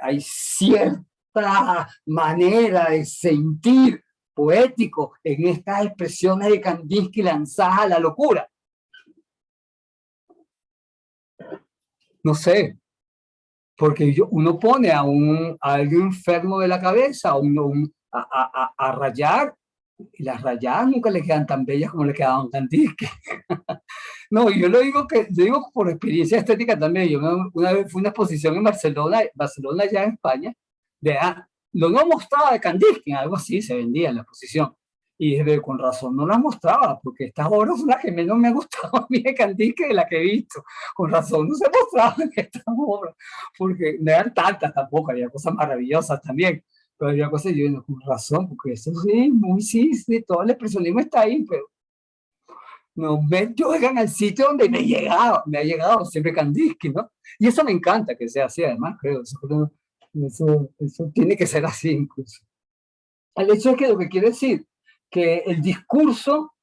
hay cierta manera de sentir poético en estas expresiones de Kandinsky lanzadas a la locura. No sé, porque uno pone a alguien enfermo de la cabeza a rayar, y las rayadas nunca le quedan tan bellas como le quedaban Kandinsky. No, yo lo digo por experiencia estética también. Yo una vez fui a una exposición en Barcelona ya en España, lo no mostraba de Kandinsky, algo así se vendía en la exposición. Y dije, con razón no las mostraba, porque estas obras son las que menos me han gustado a mí de Kandinsky de las que he visto. Con razón no se mostraban estas obras, porque no eran tantas tampoco, había cosas maravillosas también, pero había cosas, yo digo, con razón, porque eso sí, muy sí, todo el expresionismo está ahí, pero no me llegan al sitio donde me ha llegado siempre Kandinsky, ¿no? Y eso me encanta que sea así, además, creo, eso tiene que ser así incluso. El hecho es que lo que quiere decir que el discurso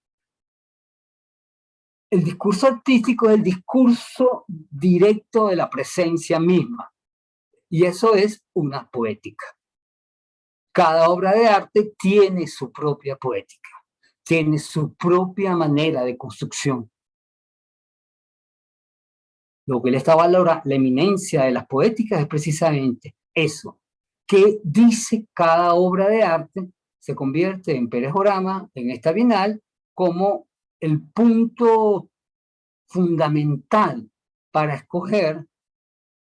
artístico es el discurso directo de la presencia misma, y eso es una poética. Cada obra de arte tiene su propia poética, tiene su propia manera de construcción. Lo que él está valorando, la eminencia de las poéticas es precisamente eso, que dice cada obra de arte, se convierte en Pérez Orama, en esta bienal, como el punto fundamental para escoger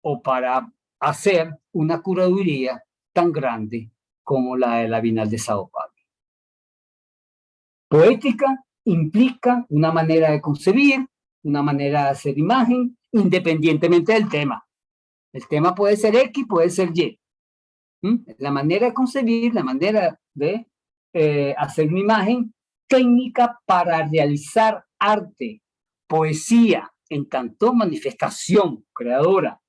o para hacer una curaduría tan grande como la de la Bienal de Sao Paulo. Poética implica una manera de concebir, una manera de hacer imagen, independientemente del tema. El tema puede ser X, puede ser Y. La manera de concebir, la manera de hacer una imagen, técnica para realizar arte, poesía, en tanto manifestación creadora.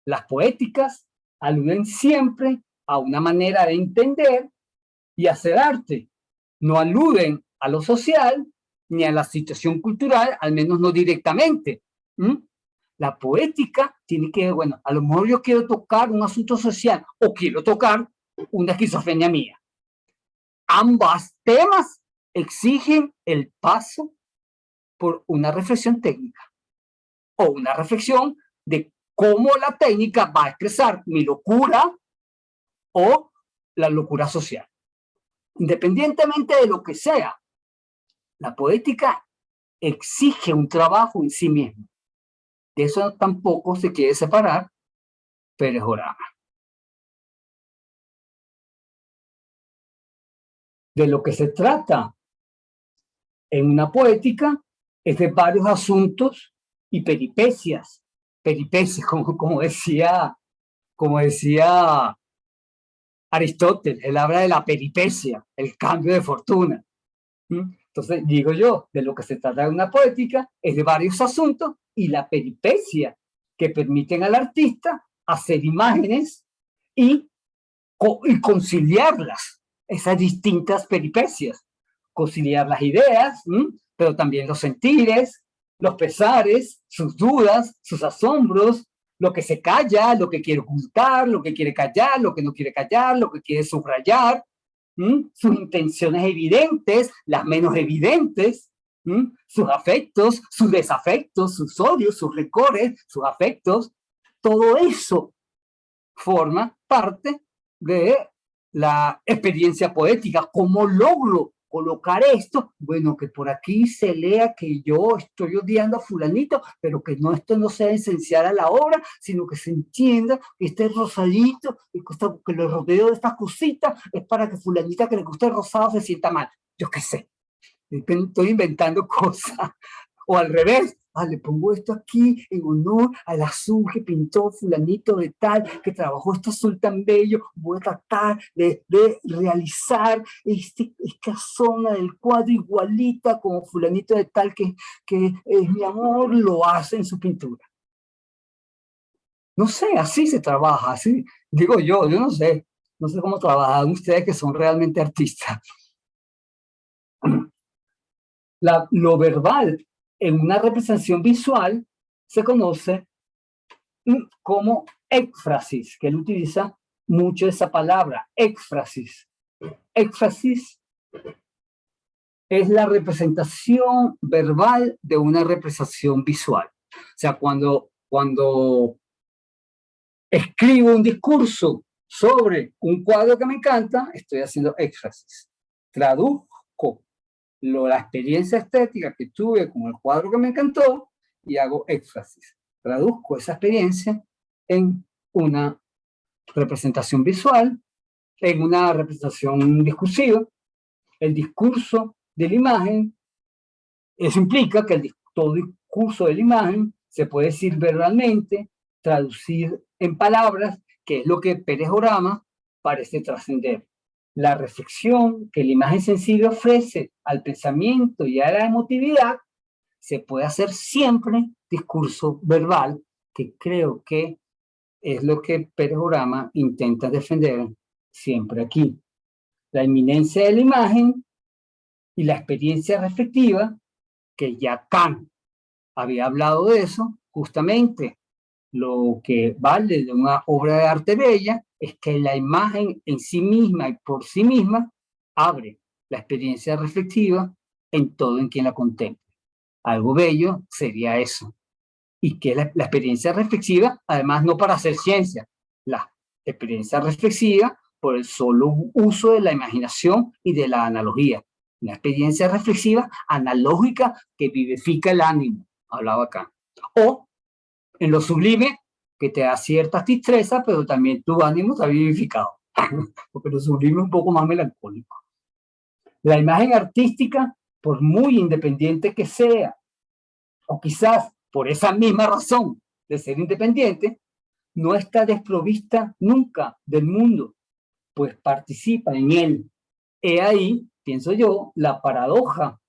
Las poéticas aluden siempre a una manera de entender y hacer arte. No aluden a lo social ni a la situación cultural, al menos no directamente. La poética tiene que, bueno, a lo mejor yo quiero tocar un asunto social o quiero tocar una esquizofrenia mía. Ambos temas exigen el paso por una reflexión técnica o una reflexión de cómo la técnica va a expresar mi locura o la locura social. Independientemente de lo que sea, la poética exige un trabajo en sí mismo. De eso tampoco se quiere separar Pérez Orama. De lo que se trata en una poética es de varios asuntos y peripecias, como decía Aristóteles, él habla de la peripecia, el cambio de fortuna. Entonces, digo yo, de lo que se trata de una poética es de varios asuntos y la peripecia que permiten al artista hacer imágenes y conciliarlas, esas distintas peripecias, conciliar las ideas, pero también los sentires, los pesares, sus dudas, sus asombros, lo que se calla, lo que quiere ocultar, lo que quiere callar, lo que no quiere callar, lo que quiere subrayar, sus intenciones evidentes, las menos evidentes, sus afectos, sus desafectos, sus odios, sus rencores, sus afectos, todo eso forma parte de la experiencia poética. ¿Cómo logro colocar esto? Bueno, que por aquí se lea que yo estoy odiando a fulanito, pero que no, esto no sea esencial a la obra, sino que se entienda que este rosadito, que lo rodeo de estas cositas, es para que fulanita que le gusta el rosado se sienta mal. Yo qué sé, estoy inventando cosas. O al revés, le pongo esto aquí en honor al azul que pintó fulanito de tal, que trabajó este azul tan bello. Voy a tratar de realizar esta zona del cuadro igualita como fulanito de tal que mi amor lo hace en su pintura. No sé, así se trabaja, así digo yo no sé cómo trabajan ustedes que son realmente artistas. Lo verbal en una representación visual se conoce como éfrasis, que él utiliza mucho esa palabra, éfrasis. Éfrasis es la representación verbal de una representación visual. O sea, cuando escribo un discurso sobre un cuadro que me encanta, estoy haciendo éfrasis. Traduzco la experiencia estética que tuve con el cuadro que me encantó y hago éfrasis. Traduzco esa experiencia en una representación visual en una representación discursiva. El discurso de la imagen, eso implica que todo discurso de la imagen se puede decir verbalmente, traducir en palabras, que es lo que Pérez Orama parece trascender. La reflexión que la imagen sensible ofrece al pensamiento y a la emotividad se puede hacer siempre discurso verbal, que creo que es lo que Pérez Orama intenta defender siempre aquí. La inminencia de la imagen y la experiencia reflexiva, que ya Kant había hablado de eso, justamente lo que vale de una obra de arte bella es que la imagen en sí misma y por sí misma abre la experiencia reflexiva en todo en quien la contempla. Algo bello sería eso. Y que la experiencia reflexiva, además, no para hacer ciencia, la experiencia reflexiva por el solo uso de la imaginación y de la analogía. Una experiencia reflexiva analógica que vivifica el ánimo, hablaba acá. O en lo sublime, que te da cierta tristeza, pero también tu ánimo está vivificado, porque lo sublime es un poco más melancólico. La imagen artística, por muy independiente que sea, o quizás por esa misma razón de ser independiente, no está desprovista nunca del mundo, pues participa en él. He ahí, pienso yo, la paradoja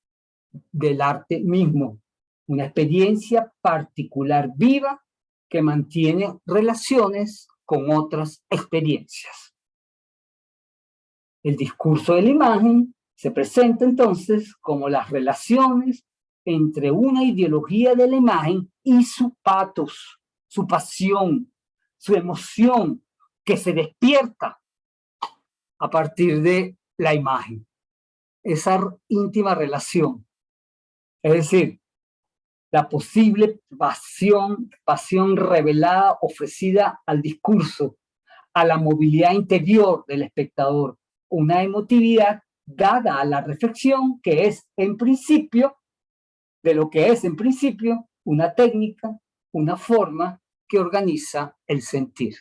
del arte mismo, una experiencia particular viva que mantiene relaciones con otras experiencias. El discurso de la imagen se presenta entonces como las relaciones entre una ideología de la imagen y su patos, su pasión, su emoción que se despierta a partir de la imagen. Esa íntima relación. Es decir, la posible pasión revelada ofrecida al discurso, a la movilidad interior del espectador, una emotividad dada a la reflexión que es en principio, de lo que es en principio, una técnica, una forma que organiza el sentir.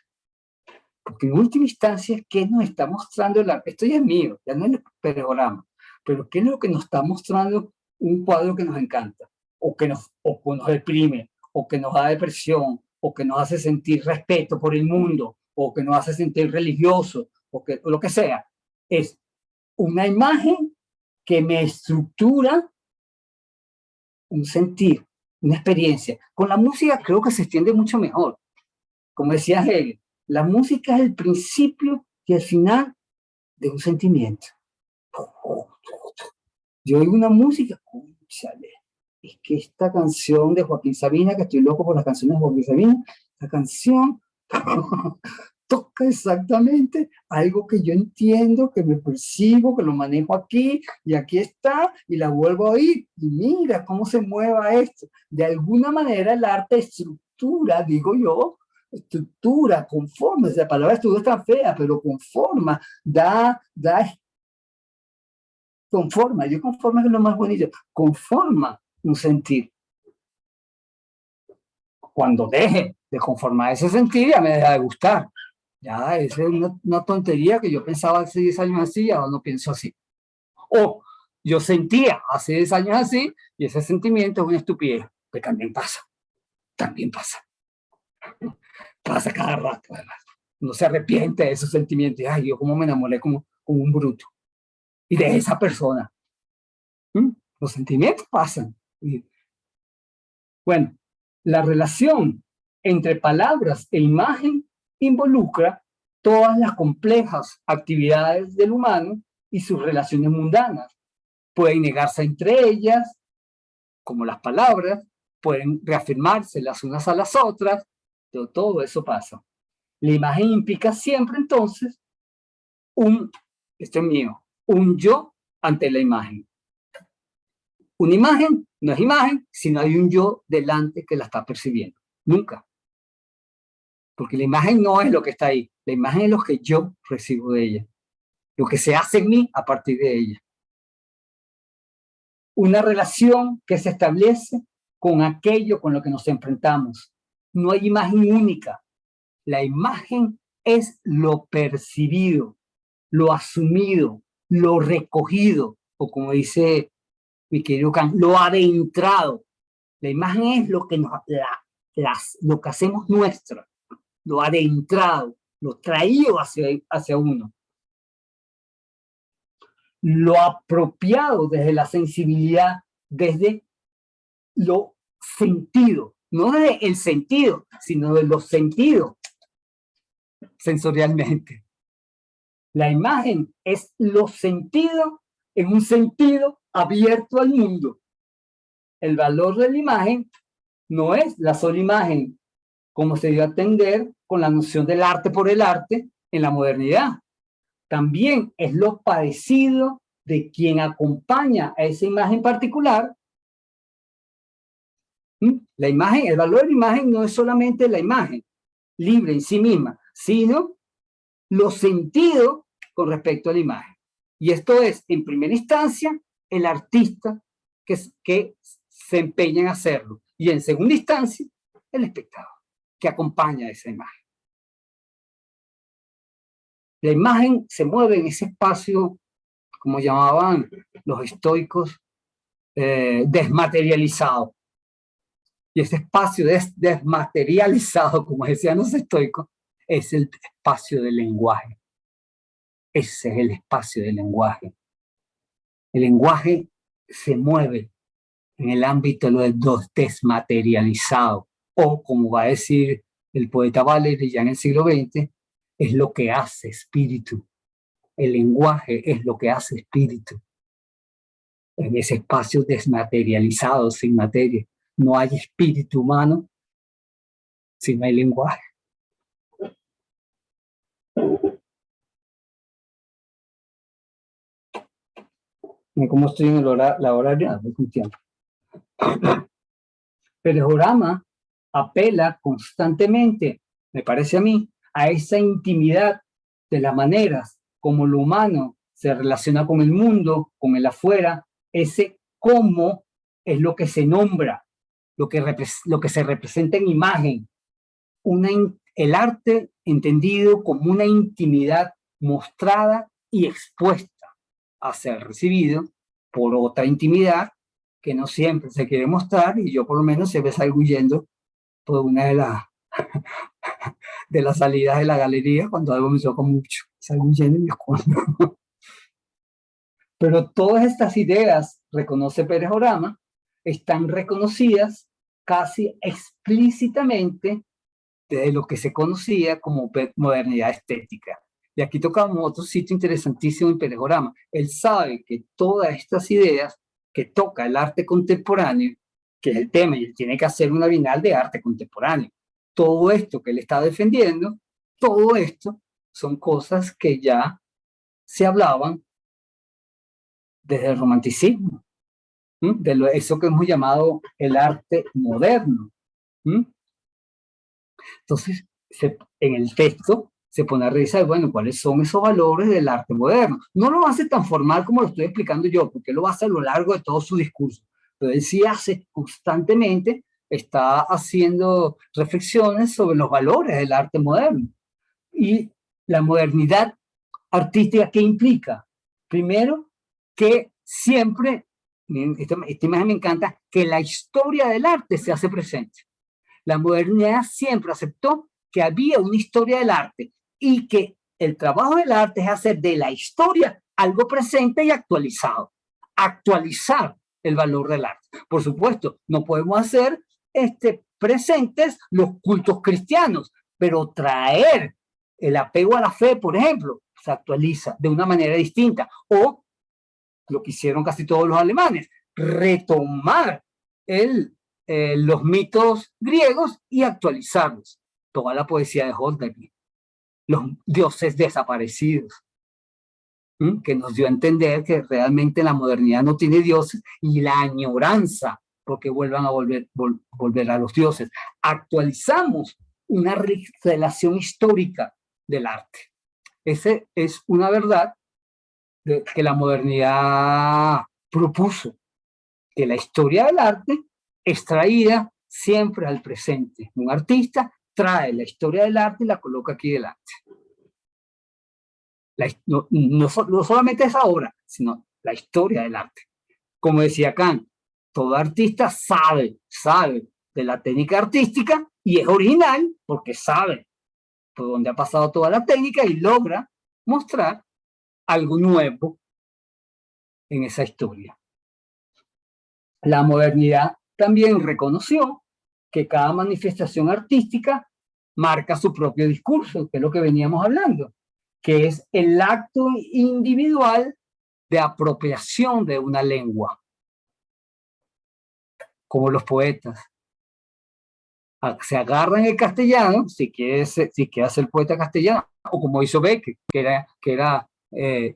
Porque en última instancia, ¿qué nos está mostrando el arte? Esto ya es mío, ya no es el programa, pero ¿qué es lo que nos está mostrando un cuadro que nos encanta? O que nos deprime, o que nos da depresión, o que nos hace sentir respeto por el mundo, o que nos hace sentir religioso, o lo que sea. Es una imagen que me estructura un sentir, una experiencia. Con la música creo que se extiende mucho mejor. Como decía Hegel, la música es el principio y el final de un sentimiento. Yo oigo una música, escúchale, es que esta canción de Joaquín Sabina, que estoy loco por las canciones de Joaquín Sabina, la canción toca exactamente algo que yo entiendo, que me percibo, que lo manejo aquí, y aquí está, y la vuelvo a oír, y mira cómo se mueva esto. De alguna manera el arte estructura, digo yo, estructura, conforma, esa palabra estructura es tan fea, pero conforma, conforma, yo conforma es lo más bonito, conforma un sentir. Cuando deje de conformar ese sentir, ya me deja de gustar. Ya, esa es una tontería que yo pensaba hace 10 años así y ahora no pienso así. O yo sentía hace 10 años así y ese sentimiento es una estupidez, que también pasa, también pasa. Pasa cada rato, además. Uno se arrepiente de esos sentimientos. Ay, yo cómo me enamoré como un bruto. Y de esa persona. Los sentimientos pasan. Bueno, la relación entre palabras e imagen involucra todas las complejas actividades del humano y sus relaciones mundanas. Pueden negarse entre ellas, como las palabras, pueden reafirmarse las unas a las otras, pero todo eso pasa. La imagen implica siempre entonces esto es mío, un yo ante la imagen. Una imagen no es imagen si no hay un yo delante que la está percibiendo. Nunca. Porque la imagen no es lo que está ahí. La imagen es lo que yo recibo de ella. Lo que se hace en mí a partir de ella. Una relación que se establece con aquello con lo que nos enfrentamos. No hay imagen única. La imagen es lo percibido. lo asumido, lo recogido, o como dice mi querido Kant, lo adentrado. La imagen es lo que, lo que hacemos nuestro, lo adentrado, lo traído hacia uno, lo apropiado desde la sensibilidad, desde lo sentido, no desde el sentido, sino de los sentidos sensorialmente. La imagen es los sentidos en un sentido abierto al mundo. El valor de la imagen no es la sola imagen, como se dio a entender con la noción del arte por el arte en la modernidad. También es lo parecido de quien acompaña a esa imagen particular. La imagen, el valor de la imagen no es solamente la imagen libre en sí misma, sino los sentidos con respecto a la imagen. Y esto es, en primera instancia, el artista que se empeña en hacerlo. Y en segunda instancia, el espectador que acompaña a esa imagen. La imagen se mueve en ese espacio, como llamaban los estoicos, desmaterializado. Y ese espacio desmaterializado, como decían los estoicos, es el espacio del lenguaje. Ese es el espacio del lenguaje. El lenguaje se mueve en el ámbito de lo desmaterializado, o como va a decir el poeta Valéry ya en el siglo XX, es lo que hace espíritu. El lenguaje es lo que hace espíritu. En ese espacio desmaterializado, sin materia, no hay espíritu humano si no hay lenguaje. ¿Cómo estoy en la hora? Voy con tiempo. Pérez Orama apela constantemente, me parece a mí, a esa intimidad de las maneras como lo humano se relaciona con el mundo, con el afuera, ese cómo es lo que se nombra, lo que se representa en imagen, el arte entendido como una intimidad mostrada y expuesta a ser recibido por otra intimidad que no siempre se quiere mostrar, y yo por lo menos siempre salgo huyendo por una de las salidas de la galería cuando algo me choca mucho, salgo huyendo y me escondo. Pero todas estas ideas, reconoce Pérez Orama, están reconocidas casi explícitamente desde lo que se conocía como modernidad estética. Y aquí tocamos otro sitio interesantísimo en Pérez Orama. Él sabe que todas estas ideas que toca el arte contemporáneo, que es el tema, y él tiene que hacer una bienal de arte contemporáneo. Todo esto que él está defendiendo, todo esto son cosas que ya se hablaban desde el romanticismo, de eso que hemos llamado el arte moderno. Entonces, en el texto se pone a revisar, bueno, cuáles son esos valores del arte moderno. No lo hace tan formal como lo estoy explicando yo, porque lo hace a lo largo de todo su discurso, pero él sí hace constantemente, está haciendo reflexiones sobre los valores del arte moderno. Y la modernidad artística, ¿qué implica? Primero, que siempre, esta imagen me encanta, que la historia del arte se hace presente. La modernidad siempre aceptó que había una historia del arte y que el trabajo del arte es hacer de la historia algo presente y actualizado. Actualizar el valor del arte. Por supuesto, no podemos hacer presentes los cultos cristianos, pero traer el apego a la fe, por ejemplo, se actualiza de una manera distinta. O lo que hicieron casi todos los alemanes, retomar los mitos griegos y actualizarlos. Toda la poesía de Hölderlin, los dioses desaparecidos, que nos dio a entender que realmente la modernidad no tiene dioses, y la añoranza porque vuelvan a volver a los dioses. Actualizamos una relación histórica del arte. Esa es una verdad que la modernidad propuso, que la historia del arte es traída siempre al presente. Un artista trae la historia del arte y la coloca aquí delante. No solamente esa obra, sino la historia del arte. Como decía Kant, todo artista sabe de la técnica artística y es original porque sabe por dónde ha pasado toda la técnica y logra mostrar algo nuevo en esa historia. La modernidad también reconoció que cada manifestación artística marca su propio discurso, que es lo que veníamos hablando, que es el acto individual de apropiación de una lengua, como los poetas. Se agarran el castellano, si quiere ser poeta castellano, o como hizo Beckett, que era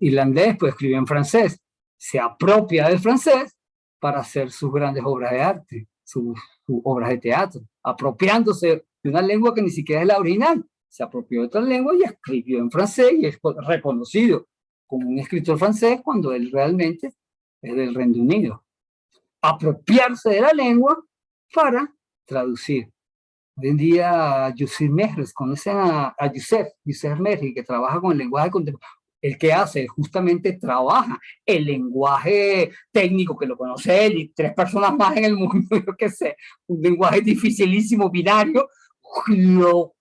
irlandés, pues escribió en francés, se apropia del francés para hacer sus grandes obras de arte, sus obras de teatro, apropiándose de una lengua que ni siquiera es la original, se apropió de otra lengua y escribió en francés y es reconocido como un escritor francés cuando él realmente es del Reino Unido. Apropiarse de la lengua para traducir. Hoy en día, Yusuf Mehres, conocen a Yusuf Mehres, que trabaja con el lenguaje contemporáneo. El que hace justamente trabaja el lenguaje técnico que lo conoce él y 3 personas más en el mundo, yo qué sé, un lenguaje dificilísimo, binario, lo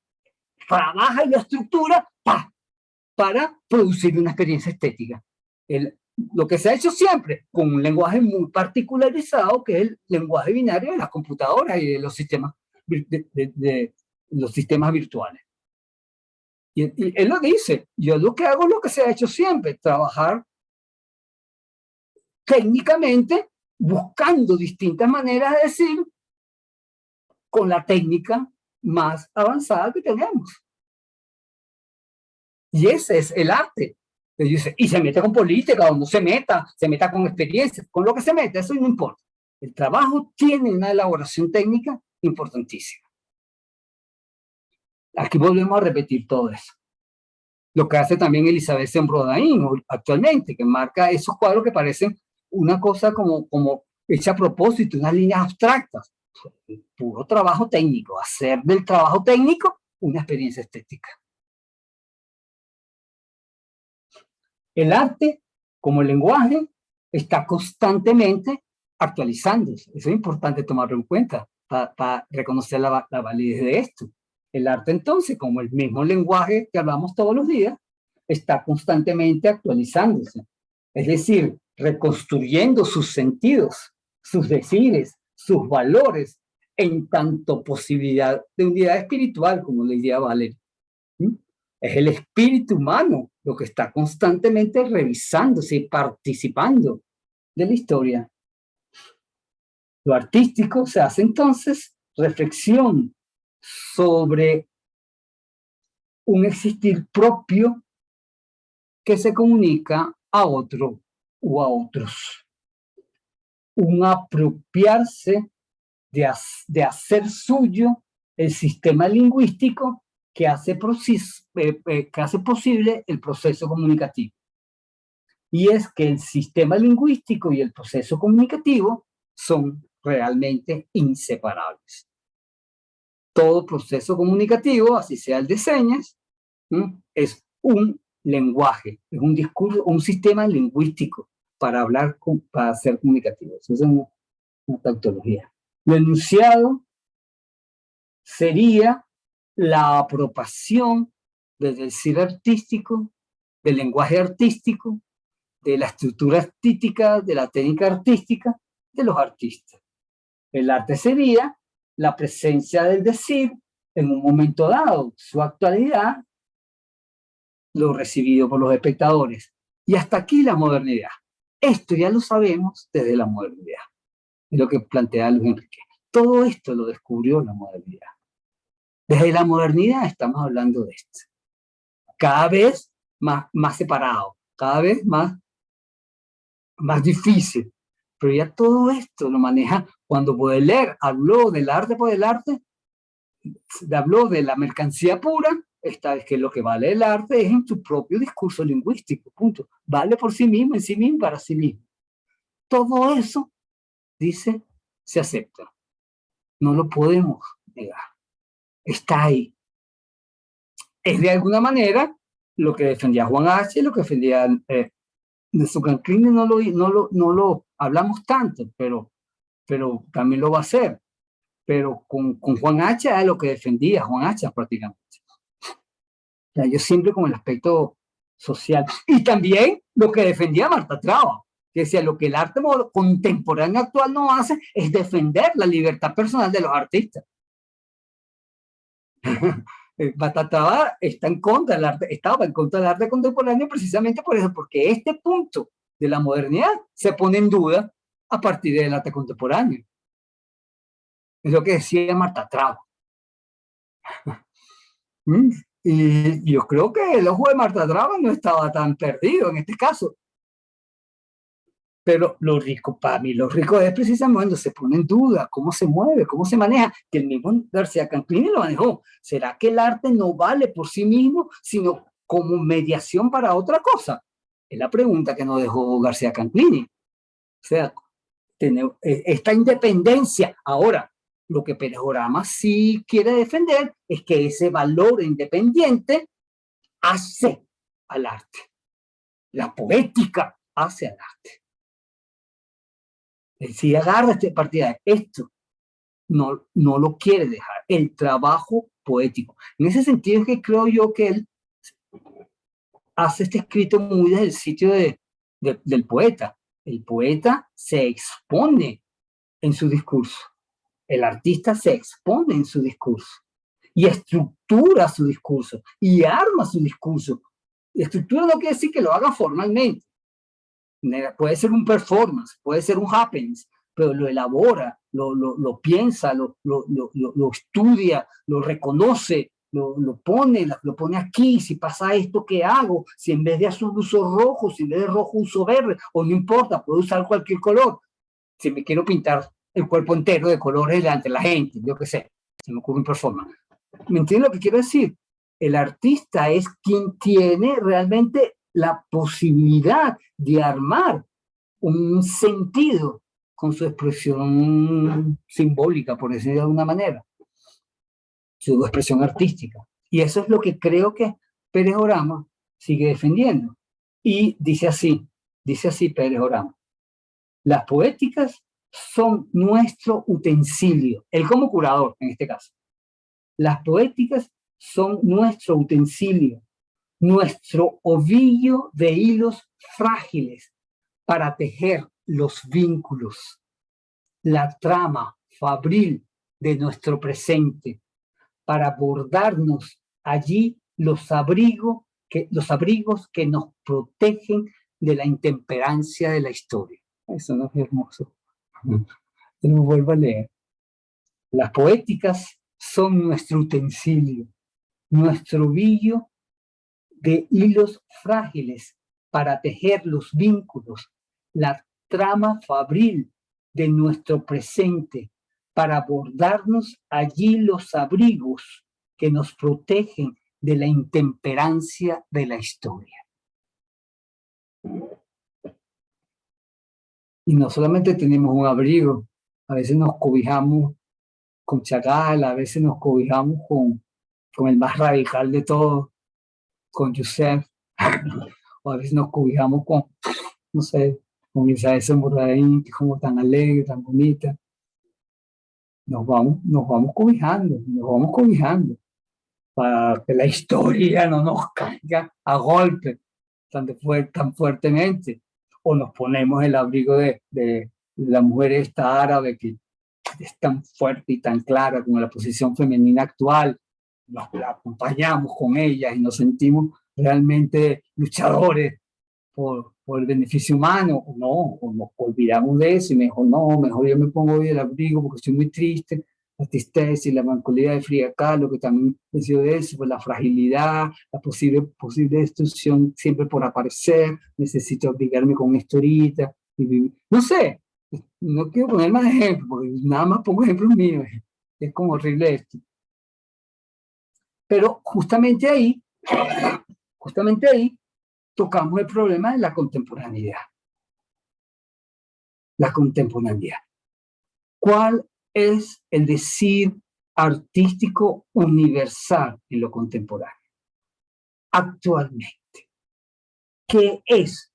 trabaja y lo estructura para producir una experiencia estética. Lo que se ha hecho siempre con un lenguaje muy particularizado, que es el lenguaje binario de las computadoras y de los sistemas, de los sistemas virtuales. Y él lo dice, yo lo que hago es lo que se ha hecho siempre, trabajar técnicamente, buscando distintas maneras de decir con la técnica más avanzada que tenemos. Y ese es el arte. Y se mete con política o no se meta con experiencias, con lo que se mete, eso no importa. El trabajo tiene una elaboración técnica importantísima. Aquí volvemos a repetir todo eso. Lo que hace también Elizabeth Sembrodain actualmente, que marca esos cuadros que parecen una cosa como hecha a propósito, unas líneas abstractas. Puro trabajo técnico, hacer del trabajo técnico una experiencia estética. El arte, como el lenguaje, está constantemente actualizándose. Eso es importante tomarlo en cuenta para reconocer la validez de esto. El arte, entonces, como el mismo lenguaje que hablamos todos los días, está constantemente actualizándose. Es decir, reconstruyendo sus sentidos, sus decires, sus valores, en tanto posibilidad de unidad espiritual, como le diría Valery. Es el espíritu humano lo que está constantemente revisándose y participando de la historia. Lo artístico se hace entonces reflexión sobre un existir propio que se comunica a otro o a otros. Un apropiarse de hacer suyo el sistema lingüístico que hace posible el proceso comunicativo. Y es que el sistema lingüístico y el proceso comunicativo son realmente inseparables. Todo proceso comunicativo, así sea el de señas, es un lenguaje, es un discurso, un sistema lingüístico para hablar, para ser comunicativo. Eso es una tautología. Lo enunciado sería la apropiación del decir artístico, del lenguaje artístico, de la estructura artística, de la técnica artística, de los artistas. El arte sería la presencia del decir en un momento dado, su actualidad, lo recibido por los espectadores. Y hasta aquí la modernidad. Esto ya lo sabemos desde la modernidad. Es lo que plantea Luis Enrique. Todo esto lo descubrió la modernidad. Desde la modernidad estamos hablando de esto. Cada vez más separado, cada vez más difícil. Pero ya todo esto lo maneja cuando Baudelaire habló del arte por el arte, habló de la mercancía pura, esta vez que lo que vale el arte es en su propio discurso lingüístico, punto. Vale por sí mismo, en sí mismo, para sí mismo. Todo eso, dice, se acepta. No lo podemos negar. Está ahí. Es de alguna manera lo que defendía Juan H., lo que defendía Nelson Canclini, no lo hablamos tanto, pero también lo va a hacer. Pero con Juan H. era lo que defendía Juan H. prácticamente. O sea, yo siempre con el aspecto social. Y también lo que defendía Marta Traba, que decía lo que el arte contemporáneo actual no hace es defender la libertad personal de los artistas. Marta Traba está en contra del arte, estaba en contra del arte contemporáneo precisamente por eso, porque este punto de la modernidad se pone en duda a partir del arte contemporáneo. Es lo que decía Marta Traba. Y yo creo que el ojo de Marta Traba no estaba tan perdido en este caso. Pero lo rico, para mí, lo rico es precisamente cuando se pone en duda cómo se mueve, cómo se maneja, que el mismo García Canclini lo manejó. ¿Será que el arte no vale por sí mismo, sino como mediación para otra cosa? Es la pregunta que nos dejó García Canclini. O sea, tener esta independencia. Ahora, lo que Pérez Orama sí quiere defender es que ese valor independiente hace al arte. La poética hace al arte. Si agarra esta partida, esto no lo quiere dejar, el trabajo poético. En ese sentido es que creo yo que él hace este escrito muy desde el sitio del poeta. El poeta se expone en su discurso, el artista se expone en su discurso y estructura su discurso y arma su discurso. Estructura no quiere decir que lo haga formalmente. Puede ser un performance, puede ser un happenings, pero lo elabora, lo piensa, lo estudia, lo reconoce, lo pone aquí. Si pasa esto, ¿qué hago? Si en vez de azul uso rojo, si en vez de rojo uso verde, o no importa, puedo usar cualquier color. Si me quiero pintar el cuerpo entero de colores delante de la gente, yo qué sé, se me ocurre un performance. ¿Me entiendes lo que quiero decir? El artista es quien tiene realmente la posibilidad de armar un sentido con su expresión simbólica, por decirlo de alguna manera, su expresión artística. Y eso es lo que creo que Pérez Orama sigue defendiendo. Y dice así Pérez Orama: las poéticas son nuestro utensilio, él como curador en este caso. Las poéticas son nuestro utensilio, nuestro ovillo de hilos frágiles para tejer los vínculos, la trama fabril de nuestro presente, para bordarnos allí los abrigos que nos protegen de la intemperancia de la historia. Eso no es hermoso. Lo vuelvo a leer. Las poéticas son nuestro utensilio, nuestro ovillo de hilos frágiles para tejer los vínculos, la trama fabril de nuestro presente, para bordarnos allí los abrigos que nos protegen de la intemperancia de la historia. Y no solamente tenemos un abrigo, a veces nos cobijamos con Chagall, a veces nos cobijamos con el más radical de todos, con Yusef, o a veces nos cobijamos con, no sé, con Isabel Mordaín, que es como tan alegre, tan bonita. Nos vamos cobijando para que la historia no nos caiga a golpe tan fuertemente. O nos ponemos el abrigo de la mujer esta árabe que es tan fuerte y tan clara como la posición femenina actual, nos la acompañamos con ellas y nos sentimos realmente luchadores por el beneficio humano, o nos olvidamos de eso y mejor yo me pongo hoy el abrigo porque estoy muy triste. La tristeza y la melancolía de Frida Kahlo, que también decía de eso, pues la fragilidad, la posible destrucción siempre por aparecer, necesito abrigarme con esto ahorita, y vivir. No sé, no quiero poner más ejemplos, porque nada más pongo ejemplos míos, es como horrible esto. Pero justamente ahí tocamos el problema de la contemporaneidad. La contemporaneidad. ¿Cuál es el decir artístico universal en lo contemporáneo? actualmente. ¿Qué es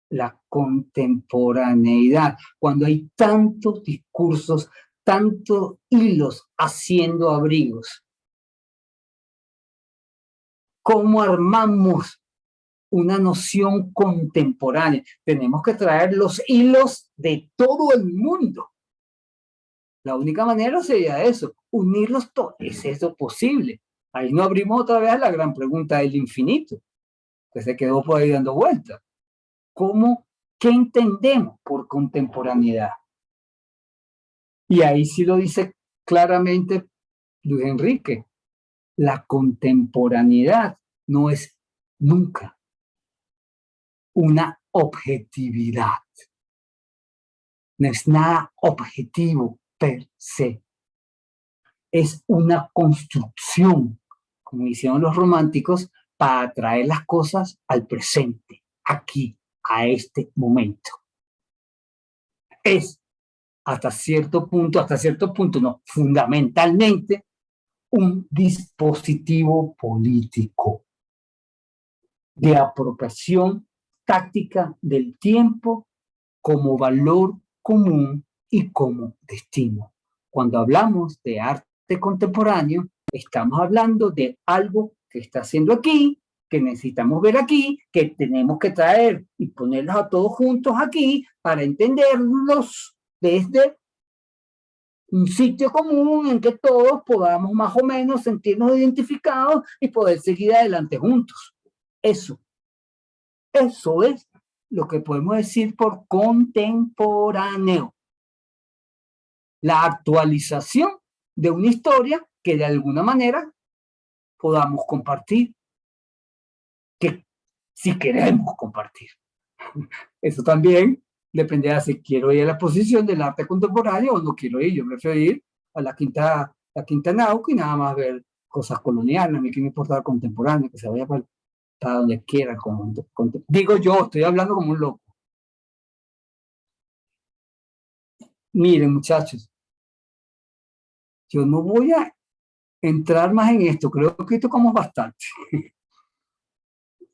la contemporaneidad? Cuando hay tantos discursos, tantos hilos haciendo abrigos. ¿Cómo armamos una noción contemporánea? Tenemos que traer los hilos de todo el mundo. La única manera sería eso, unirlos todos. ¿Es eso posible? Ahí no abrimos otra vez la gran pregunta del infinito, que se quedó por ahí dando vueltas. ¿Qué entendemos por contemporaneidad? Y ahí sí lo dice claramente Luis Enrique. La contemporaneidad no es nunca una objetividad. No es nada objetivo per se. Es una construcción, como hicieron los románticos, para traer las cosas al presente, aquí, a este momento. Es hasta cierto punto, no, fundamentalmente, un dispositivo político de apropiación táctica del tiempo como valor común y como destino. Cuando hablamos de arte contemporáneo, estamos hablando de algo que está haciendo aquí, que necesitamos ver aquí, que tenemos que traer y ponerlos a todos juntos aquí para entenderlos desde un sitio común en que todos podamos más o menos sentirnos identificados y poder seguir adelante juntos. Eso es lo que podemos decir por contemporáneo. La actualización de una historia que de alguna manera podamos compartir, que si queremos compartir. Eso también dependerá si quiero ir a la exposición del arte contemporáneo o no quiero ir. Yo prefiero ir a la Quinta Nauco y nada más ver cosas coloniales. A mí que me importa el contemporáneo, que se vaya para donde quiera. Digo yo, estoy hablando como un loco. Miren, muchachos, yo no voy a entrar más en esto. Creo que tocamos bastante.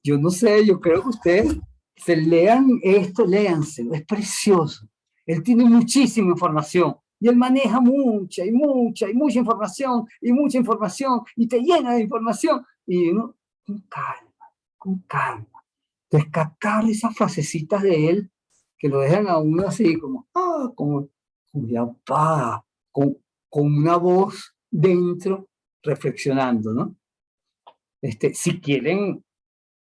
Yo no sé, yo creo que ustedes se lean esto, léanselo, es precioso. Él tiene muchísima información y él maneja mucha información y te llena de información y uno con calma. Entonces captar esas frasecitas de él que lo dejan a uno así como ya va, con una voz dentro reflexionando, ¿no? Si quieren,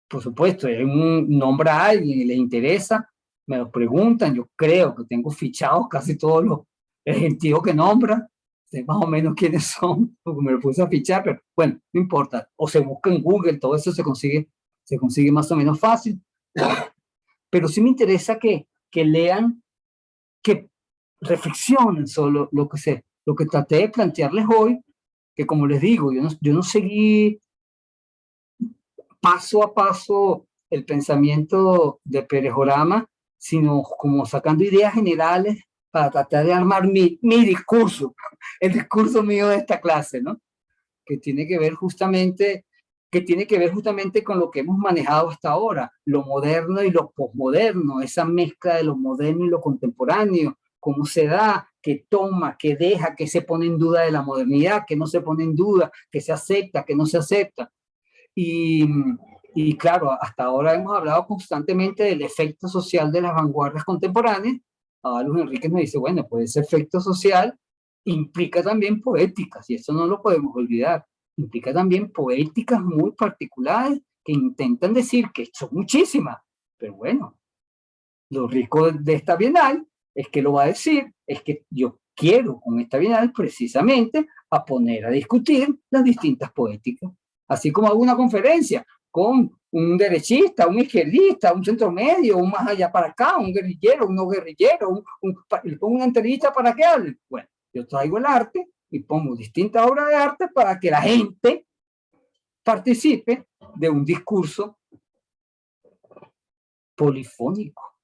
por supuesto, nombra a alguien y les interesa, me lo preguntan, yo creo que tengo fichados casi todos los gentíos que nombran, sé más o menos quiénes son, porque me lo puse a fichar, pero bueno, no importa, o se busca en Google, todo eso se consigue más o menos fácil, pero sí me interesa que lean, que reflexionen sobre lo que traté de plantearles hoy, que como les digo, yo no seguí paso a paso el pensamiento de Pérez Orama, sino como sacando ideas generales para tratar de armar mi discurso, el discurso mío de esta clase, ¿no? Que tiene que ver justamente con lo que hemos manejado hasta ahora, lo moderno y lo posmoderno, esa mezcla de lo moderno y lo contemporáneo, cómo se da, que toma, que deja, que se pone en duda de la modernidad, que no se pone en duda, que se acepta, que no se acepta. Y claro, hasta ahora hemos hablado constantemente del efecto social de las vanguardias contemporáneas. Ahora Luis Enrique nos dice, bueno, pues ese efecto social implica también poéticas, y eso no lo podemos olvidar. Implica también poéticas muy particulares que intentan decir que son muchísimas, pero bueno, lo rico de esta Bienal es que lo va a decir, es que yo quiero con esta Bienal precisamente a poner a discutir las distintas poéticas. Así como hago una conferencia con un derechista, un izquierdista, un centro medio, un más allá para acá, un guerrillero, un no guerrillero, le pongo una entrevista para que hable. Bueno, yo traigo el arte y pongo distintas obras de arte para que la gente participe de un discurso polifónico.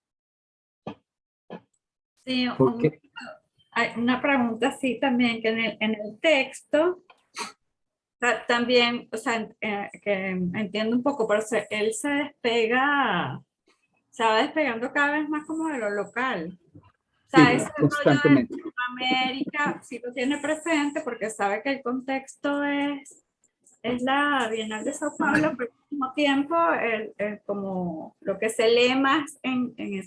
Sí, Porque hay una pregunta así también, que en el texto También, o sea, que entiendo un poco, pero él se despega, se va despegando cada vez más como de lo local. O sea, Sí, ese rollo de constantemente. América sí lo tiene presente porque sabe que el contexto es la Bienal de Sao Paulo, pero al mismo tiempo, como lo que se lee más,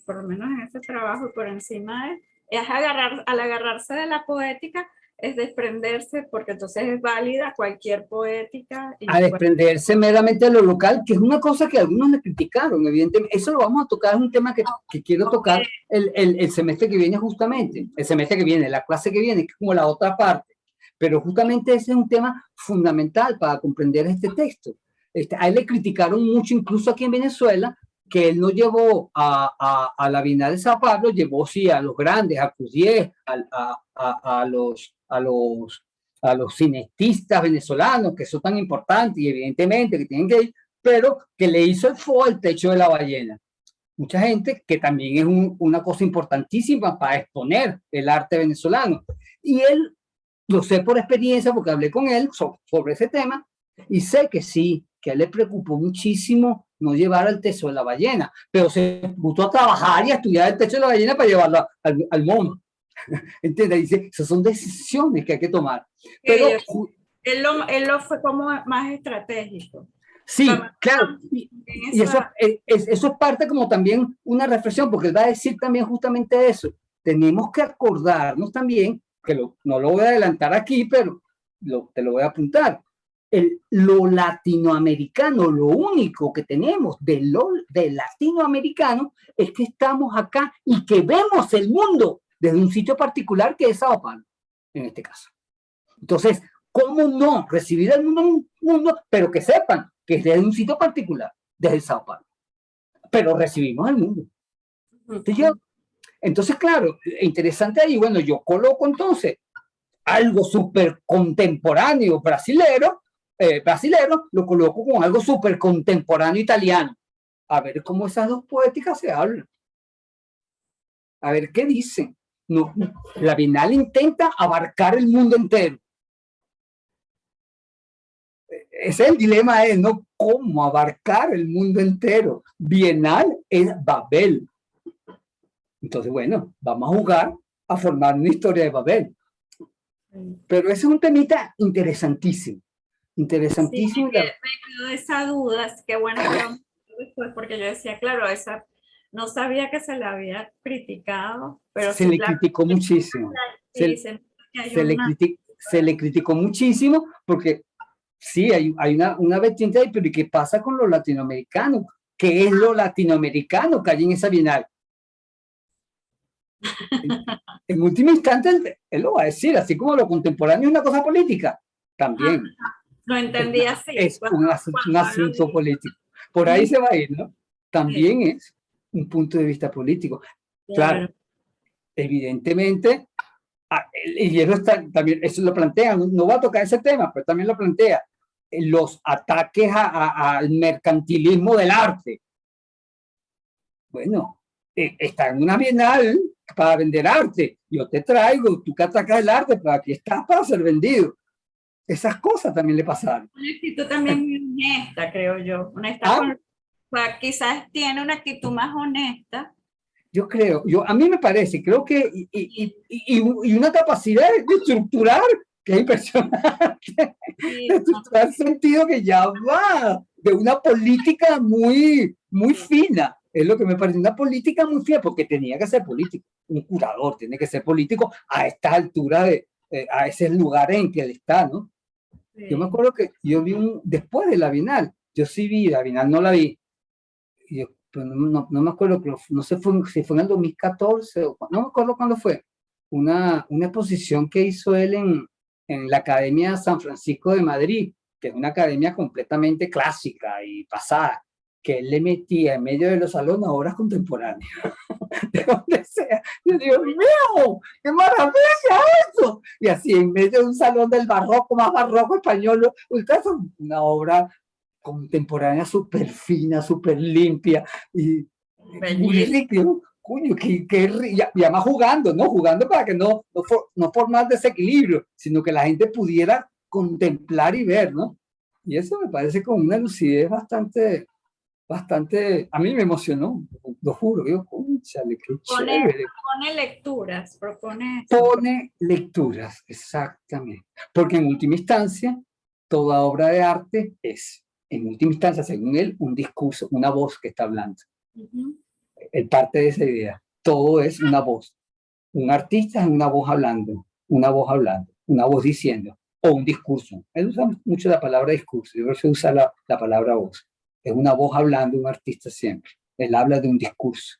por lo menos en ese trabajo y por encima es al agarrarse de la poética, es desprenderse, porque entonces es válida cualquier poética. A desprenderse meramente de lo local, que es una cosa que algunos le criticaron, evidentemente. Eso lo vamos a tocar, es un tema que quiero tocar el semestre que viene justamente, el semestre que viene, la clase que viene, que es como la otra parte. Pero justamente ese es un tema fundamental para comprender este texto. A él le criticaron mucho, incluso aquí en Venezuela, que él no llevó a la Bienal de Sao Paulo, llevó sí a los grandes, a Cusíez, a los cineastas venezolanos, que son tan importantes y evidentemente que tienen que ir, pero que le hizo el fo al techo de la ballena. Mucha gente, que también es una cosa importantísima para exponer el arte venezolano. Y él, lo sé por experiencia, porque hablé con él sobre ese tema, y sé que sí, que a él le preocupó muchísimo no llevar al techo de la ballena, pero se puso a trabajar y a estudiar el techo de la ballena para llevarlo al mundo. ¿Entiendes? Dice, esas son decisiones que hay que tomar. Pero él lo fue como más estratégico. sí, claro. Y eso es parte como también una reflexión, porque él va a decir también justamente eso. Tenemos que acordarnos también, que no lo voy a adelantar aquí, pero te lo voy a apuntar. Lo latinoamericano, lo único que tenemos de latinoamericano es que estamos acá y que vemos el mundo desde un sitio particular que es Sao Paulo, en este caso. Entonces, ¿cómo no recibir al mundo, pero que sepan que es desde un sitio particular, desde Sao Paulo? Pero recibimos al mundo. Entonces, claro, interesante ahí, bueno, yo coloco entonces algo súper contemporáneo brasilero, lo coloco con algo súper contemporáneo italiano. A ver cómo esas dos poéticas se hablan. A ver qué dicen. No, la Bienal intenta abarcar el mundo entero. Ese es el dilema, ¿no? ¿Cómo abarcar el mundo entero? Bienal es Babel. Entonces, bueno, vamos a jugar a formar una historia de Babel. Pero ese es un temita interesantísimo. Interesantísimo. Sí, me quedó esa duda, es que bueno, después, porque yo decía, claro, no sabía que se le había criticado, pero se le criticó muchísimo. Se le criticó muchísimo porque sí, hay una vertiente ahí, pero ¿y qué pasa con lo latinoamericano? ¿Qué es lo latinoamericano que hay en esa Bienal? En última instancia, él lo va a decir, así como lo contemporáneo es una cosa política, también. Lo entendí así. Es un asunto político. Por ahí se va a ir, ¿no? También es un punto de vista político. Claro, evidentemente, y eso también, eso lo plantea, no va a tocar ese tema, pero también lo plantea, los ataques al mercantilismo del arte. Bueno, está en una bienal para vender arte. Yo te traigo, tú que atacas el arte, pero aquí estás para ser vendido. Esas cosas también le pasaron. Una actitud también muy honesta, creo yo. Honesta quizás tiene una actitud más honesta. Yo creo, a mí me parece, creo que, y una capacidad de estructurar que es impresionante, de estructurar sentido que ya va de una política muy, muy fina. Es lo que me parece, una política muy fina, porque tenía que ser político. Un curador tiene que ser político a esta altura, a ese lugar en que él está, ¿no? Sí. Yo me acuerdo que yo vi después de la Bienal, yo sí vi, la Bienal no la vi, y yo, pero no me acuerdo, pero no sé si fue en el 2014, no me acuerdo cuándo fue, una exposición que hizo él en la Academia San Francisco de Madrid, que es una academia completamente clásica y pasada, que él le metía en medio de los salones obras contemporáneas, de donde sea. Yo digo, ¡mío! ¡Qué maravilla eso! Y así, en medio de un salón del barroco, más barroco español, una obra contemporánea súper fina, súper limpia y muy rica. Coño, y además jugando, ¿no? Jugando para que no formar desequilibrio, sino que la gente pudiera contemplar y ver, ¿no? Y eso me parece como una lucidez bastante, a mí me emocionó, lo juro, digo, cónchale, qué chévere. Propone lecturas, propone eso. Pone lecturas, exactamente. Porque en última instancia, toda obra de arte es, en última instancia, según él, un discurso, una voz que está hablando. Él parte de esa idea. Todo es una voz. Un artista es una voz hablando, una voz diciendo, o un discurso. Él usa mucho la palabra discurso, yo creo que usa la palabra voz. Es una voz hablando, un artista siempre. Él habla de un discurso.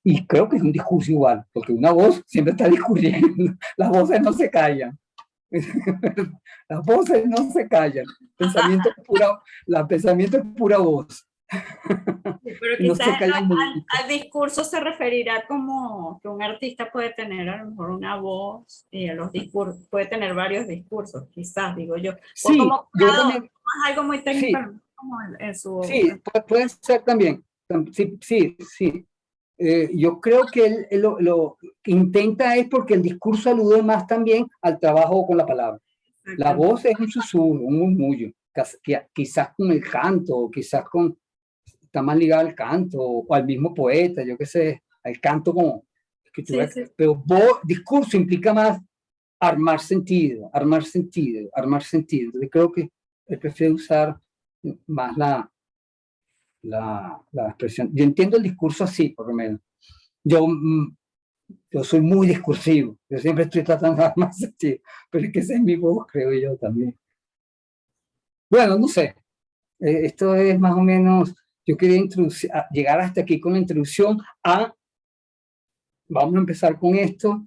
Y creo que es un discurso igual, porque una voz siempre está discurriendo. Las voces no se callan. Las voces no se callan. Pensamiento es pura voz. Pero No quizás se callan al discurso se referirá como que un artista puede tener a lo mejor una voz y a los discursos, puede tener varios discursos, quizás, digo yo. Sí, como yo también. es algo muy técnico, Sí, como en su... sí, puede ser también. Sí. Yo creo que él lo que intenta es porque el discurso alude más también al trabajo con la palabra. La voz es un susurro, un murmullo, quizás con el canto, o quizás está más ligado al canto, o al mismo poeta, yo qué sé, al canto como escritura. Sí. Pero discurso implica más armar sentido. Yo creo que él prefiere usar más la expresión. Yo entiendo el discurso así, por lo menos. Yo soy muy discursivo, yo siempre estoy tratando de dar más sentido, pero es que esa es mi voz, creo yo también. Bueno, no sé, esto es más o menos, yo quería llegar hasta aquí con la introducción vamos a empezar con esto,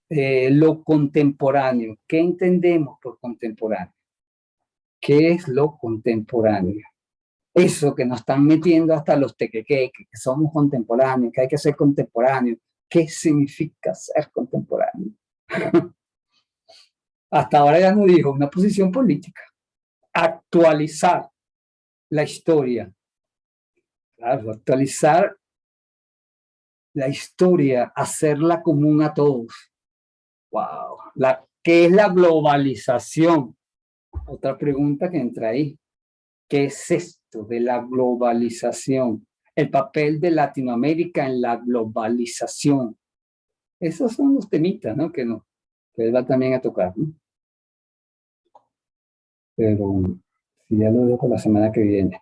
lo contemporáneo. ¿Qué entendemos por contemporáneo? ¿Qué es lo contemporáneo? Eso que nos están metiendo hasta los tequequeques, que somos contemporáneos, que hay que ser contemporáneos. ¿Qué significa ser contemporáneo? Hasta ahora ya no dijo una posición política. Actualizar la historia. Claro, actualizar la historia, hacerla común a todos. Wow. ¿Qué es la globalización? Otra pregunta que entra ahí. ¿Qué es esto de la globalización? El papel de Latinoamérica en la globalización. Esos son los temitas, ¿no? Que él va también a tocar, ¿no? Pero ya lo dejo la semana que viene.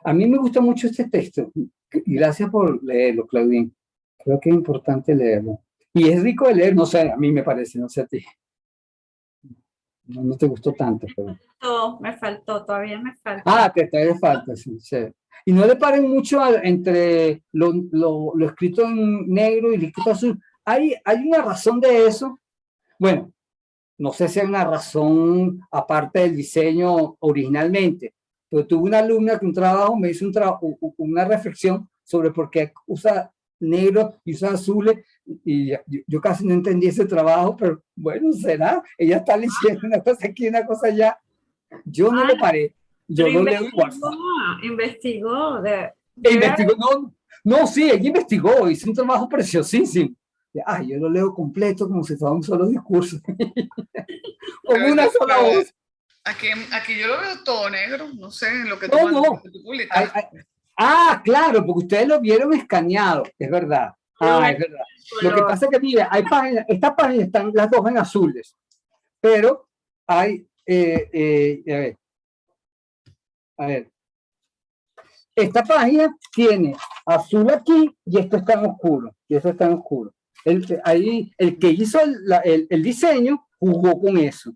A mí me gusta mucho este texto. Y gracias por leerlo, Claudine. Creo que es importante leerlo. Y es rico de leer, no sé, a mí me parece, no sé a ti. No te gustó tanto, pero... Me faltó, todavía me falta. Todavía falta, sí. Y no le paren mucho entre lo escrito en negro y lo escrito azul. Hay una razón de eso. Bueno, no sé si hay una razón aparte del diseño originalmente, pero tuve una alumna que un trabajo me hizo una reflexión sobre por qué usa negro y usa azules, y yo casi no entendí ese trabajo, pero bueno, será. Ella está leyendo una cosa aquí, una cosa allá. Yo no le paré. Yo lo leo igual. Investigó. No, sí, ella investigó, hizo un trabajo preciosísimo. Yo lo leo completo como si fuera un solo discurso. Con una sola voz. Aquí yo lo veo todo negro, no sé, en lo que tú publicaste. Claro, porque ustedes lo vieron escaneado, es verdad. Es verdad. Lo que pasa es que, mira, hay páginas, estas páginas están las dos en azules, pero hay, a ver, esta página tiene azul aquí y esto está en oscuro, El que hizo el diseño jugó con eso.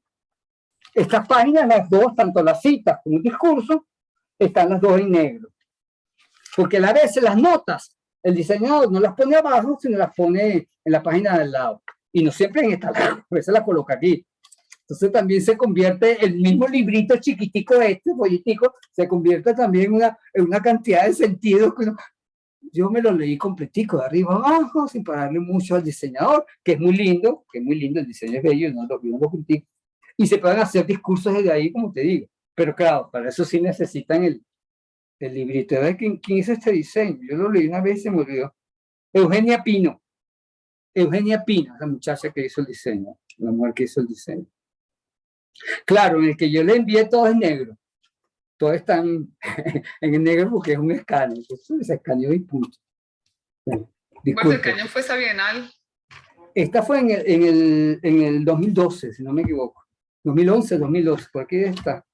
Estas páginas, las dos, tanto las citas como el discurso, están las dos en negro. Porque a veces las notas, el diseñador no las pone abajo, sino las pone en la página del lado. Y no siempre en esta página, a veces las coloca aquí. Entonces también se convierte el mismo librito chiquitico folletico, se convierte también en una cantidad de sentidos que yo me lo leí completico, de arriba abajo, sin pararle mucho al diseñador, que es muy lindo, el diseño es bello, yo no lo critico. Y se pueden hacer discursos desde ahí, como te digo. Pero claro, para eso sí necesitan el librito. A ver, ¿quién hizo este diseño? Yo lo leí una vez y se me olvidó. Eugenia Pino, la muchacha que hizo el diseño. la mujer que hizo el diseño. Claro, en el que yo le envié todo es negro. Todo está en el negro porque es un escáner. Entonces se escaneó y punto. Bueno, Bueno, ¿qué año fue esa Bienal? esta fue en el 2012, si no me equivoco. 2011, 2012, por aquí está.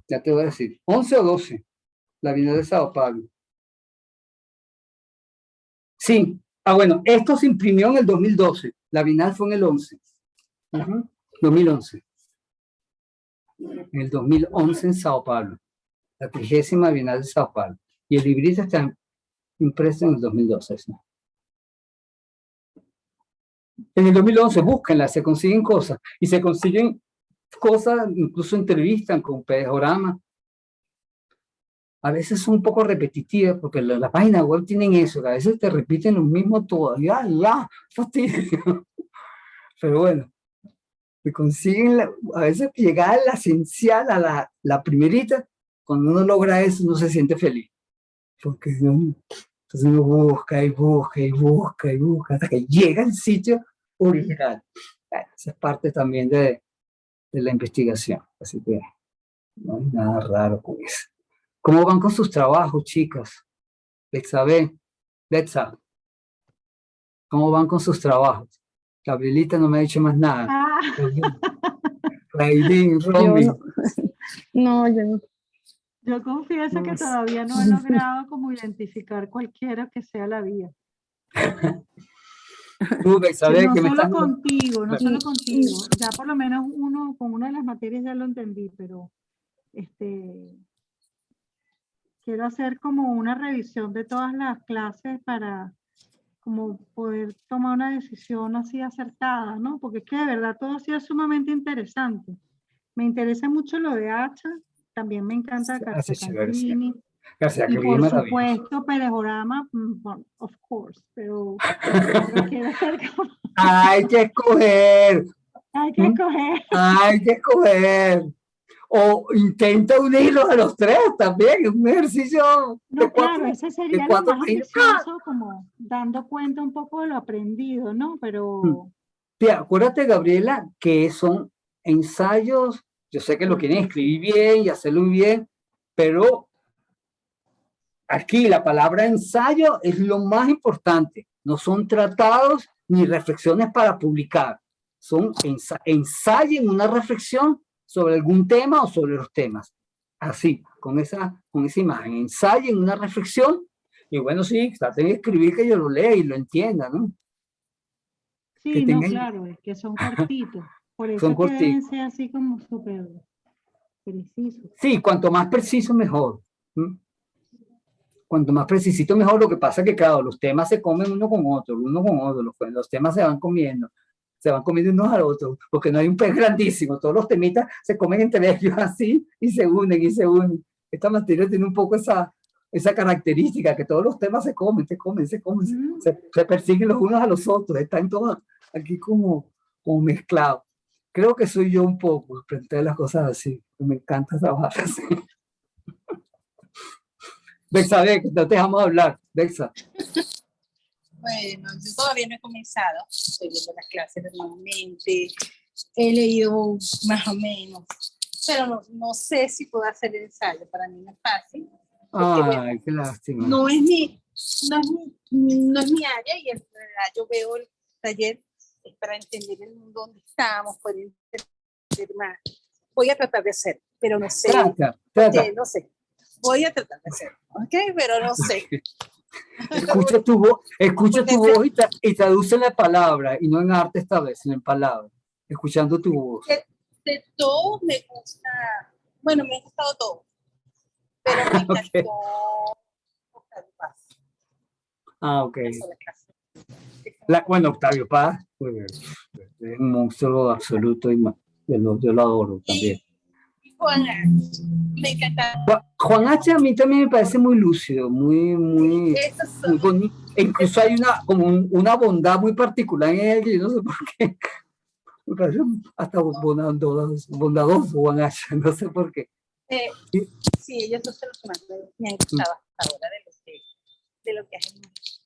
Ya te voy a decir. 11 o 12, la Bienal de Sao Paulo. Sí. Ah, bueno, esto se imprimió en el 2012. La Bienal fue en el 11. 2011. En el 2011 en Sao Paulo. La 30ª Bienal de Sao Paulo. Y el librito está impreso en el 2012. ¿Sí? En el 2011, búsquenla, se consiguen cosas. Y se consiguen cosas, incluso entrevistan con Pedejorama. A veces son un poco repetitivas, porque la página web tienen eso, que a veces te repiten lo mismo todo. Ya, fastidio. Pero bueno, se consiguen, a veces llegar a la esencial, a la primerita, cuando uno logra eso, uno se siente feliz. Porque entonces uno busca y busca y busca y busca, hasta que llega al sitio original. Esa es parte también de la investigación. Así que no hay nada raro con eso. ¿Cómo van con sus trabajos, chicas? Betsa, ¿cómo van con sus trabajos? Gabrielita no me ha dicho más nada. Railín, Romy. No, yo no. Yo confieso que No sé. todavía no he logrado como identificar cualquiera que sea la vía. Tú, Betsabe, No que me solo estás... contigo, no solo contigo. Ya por lo menos con una de las materias ya lo entendí, pero quiero hacer como una revisión de todas las clases para como poder tomar una decisión así acertada, ¿no? Porque es que de verdad todo ha sido sumamente interesante. Me interesa mucho lo de Hacha, también me encanta García Canclini. García Y Canclini por es maravilloso. supuesto, Pedejorama, of course, pero quiero hacer como... Hay que escoger. Hay que escoger. Hay que escoger. O intenta unirlos a los tres también. Es un ejercicio No, claro, ese sería lo más páginas. ambicioso, como dando cuenta un poco de lo aprendido, ¿no? Pero... Tía, acuérdate, Gabriela, que son ensayos. Yo sé que lo quieren escribir bien y hacerlo bien, pero aquí la palabra ensayo es lo más importante. No son tratados ni reflexiones para publicar. Son ensayen una reflexión sobre algún tema o sobre los temas. Así, con esa imagen. Ensayen una reflexión y bueno, sí, traten de escribir que yo lo lea y lo entienda, ¿no? Sí, no, claro, es que son cortitos. Por eso es que deben ser así como súper precisos. Sí, cuanto más preciso, mejor. Cuanto más precisito, mejor. Lo que pasa es que, claro, los temas se comen uno con otro. Los temas se van comiendo unos al otro, porque no hay un pez grandísimo. Todos los temitas se comen entre ellos así y se unen y se unen. Esta materia tiene un poco esa característica, que todos los temas se comen, se persiguen los unos a los otros, están todos aquí como mezclados. Creo que soy yo un poco, frente a las cosas así, me encanta trabajar así. Bexa, no te dejamos hablar, Bexa. Bueno, yo todavía no he comenzado, estoy viendo las clases normalmente, he leído más o menos, pero no sé si puedo hacer el ensayo, para mí no es fácil. Ay, qué lástima. No es mi área y en realidad yo veo el taller es para entender el mundo donde estamos, poder entender más. Voy a tratar de hacer, pero no sé. Trata. No sé. Voy a tratar de hacer, ¿ok? Pero no sé. Escucha tu voz y traduce la palabra, y no en arte esta vez, sino en palabras, escuchando tu voz. De todo me gusta, bueno, me ha gustado todo, pero me encantó Octavio Paz. Ah, ok. Bueno, Octavio Paz es un monstruo absoluto y yo lo adoro también. Juan H. Me encanta. Juan H. a mí también me parece muy lúcido, muy bonito. E incluso hay una bondad muy particular en él, que yo no sé por qué. Me parece hasta bondadoso Juan H. No sé por qué. Sí, ellos dos son los que más me han gustado hasta ahora de lo que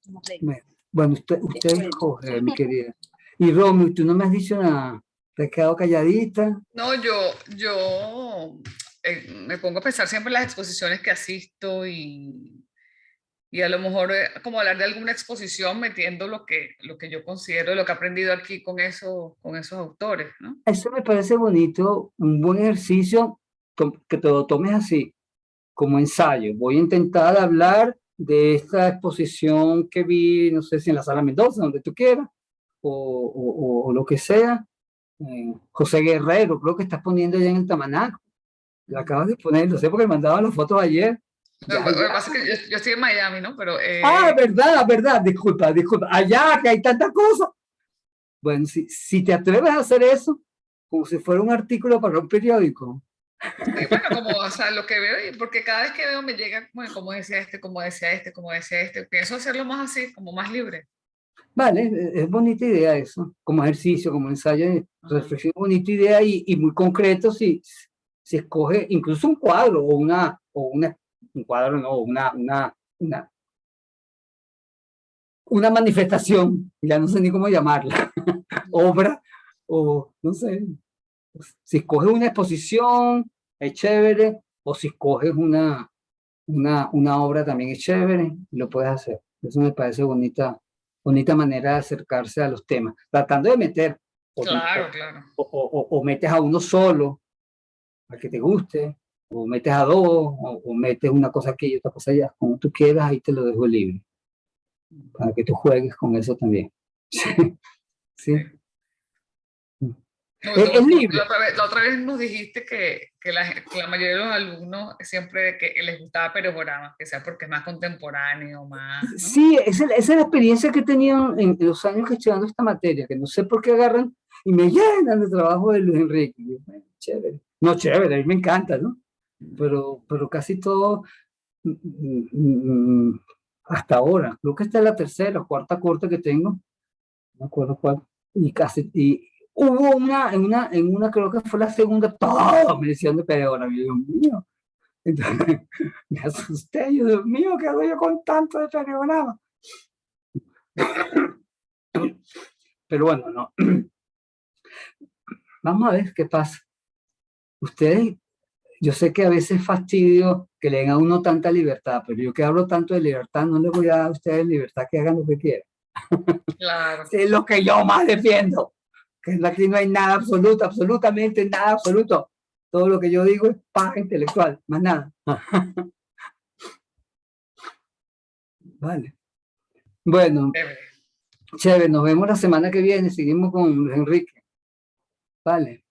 hemos leído. Bueno, usted escoge, mi querida. Y Romy, tú no me has dicho nada. Te has quedado calladita. No, yo me pongo a pensar siempre en las exposiciones que asisto y a lo mejor como hablar de alguna exposición metiendo lo que yo considero, lo que he aprendido aquí con esos autores, ¿no? Eso me parece bonito, un buen ejercicio que te lo tomes así, como ensayo. Voy a intentar hablar de esta exposición que vi, no sé si en la Sala Mendoza, donde tú quieras, o lo que sea. José Guerrero, creo que estás poniendo ya en el Tamanaco. Lo acabas de poner, lo sé porque me mandaban las fotos ayer. Lo Ya, que ya. pasa es que yo estoy en Miami, ¿no? Pero Ah, verdad, verdad, disculpa, disculpa. Allá que hay tantas cosas. Bueno, si te atreves a hacer eso, como si fuera un artículo para un periódico. sí, bueno, como, o sea, lo que veo, porque cada vez que veo me llega, bueno, como decía este, como decía este, como decía este, pienso hacerlo más así, como más libre. Vale, es bonita idea eso, como ejercicio, como ensayo de Ajá. reflexión, bonita idea y muy concreto si escoge incluso un cuadro un cuadro, no, una, una manifestación, ya no sé ni cómo llamarla, obra, o no sé, si escoges una exposición, es chévere, o si escoges una obra también es chévere, lo puedes hacer. Eso me parece bonita manera de acercarse a los temas, tratando de meter, Claro, claro. o metes a uno solo, al que te guste, o metes a dos, o metes una cosa aquí y otra cosa allá, como tú quieras, ahí te lo dejo libre, para que tú juegues con eso también. Sí, Sí. No, es libre. la otra vez nos dijiste que que la mayoría de los alumnos siempre que les gustaba Perejorama, que sea porque es más contemporáneo, más, ¿no? Sí, esa es la experiencia que he tenido en los años que estoy dando esta materia, que no sé por qué agarran y me llenan de trabajo de Luis Enrique. Y yo, bueno, chévere. No, chévere, a mí me encanta, ¿no? Pero casi todo, mm, hasta ahora, creo que esta es la tercera o cuarta corte que tengo, no me acuerdo cuál, y hubo en una creo que fue la segunda, todos me decían de Pereira, Dios mío. Entonces, me asusté, yo, Dios mío, ¿qué hago yo con tanto de Pereira? Pero bueno, no. Vamos a ver qué pasa. Ustedes, yo sé que a veces fastidio que le den a uno tanta libertad, pero yo que hablo tanto de libertad, no les voy a dar a ustedes libertad que hagan lo que quieran. Claro. Es lo que yo más defiendo, que aquí no hay nada absoluto, absolutamente nada absoluto. Todo lo que yo digo es paja intelectual, más nada. Vale. Bueno, chévere, nos vemos la semana que viene, seguimos con Luis Enrique. Vale.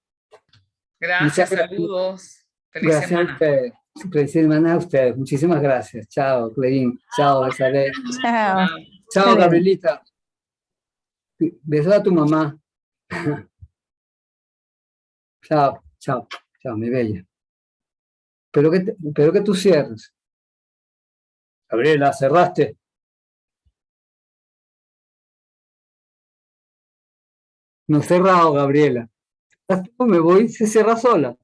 Gracias, saludos. Feliz Gracias a semana. ustedes. Feliz semana a ustedes. Muchísimas gracias. Chao, Cleín. Chao, Besaret. Chao. Chao, Chévere. Gabrielita. Besos a tu mamá. Chao, chao, chao, mi bella. Espero que tú cierres. Gabriela, cerraste. No he cerrado, Gabriela. Me voy, se cierra sola.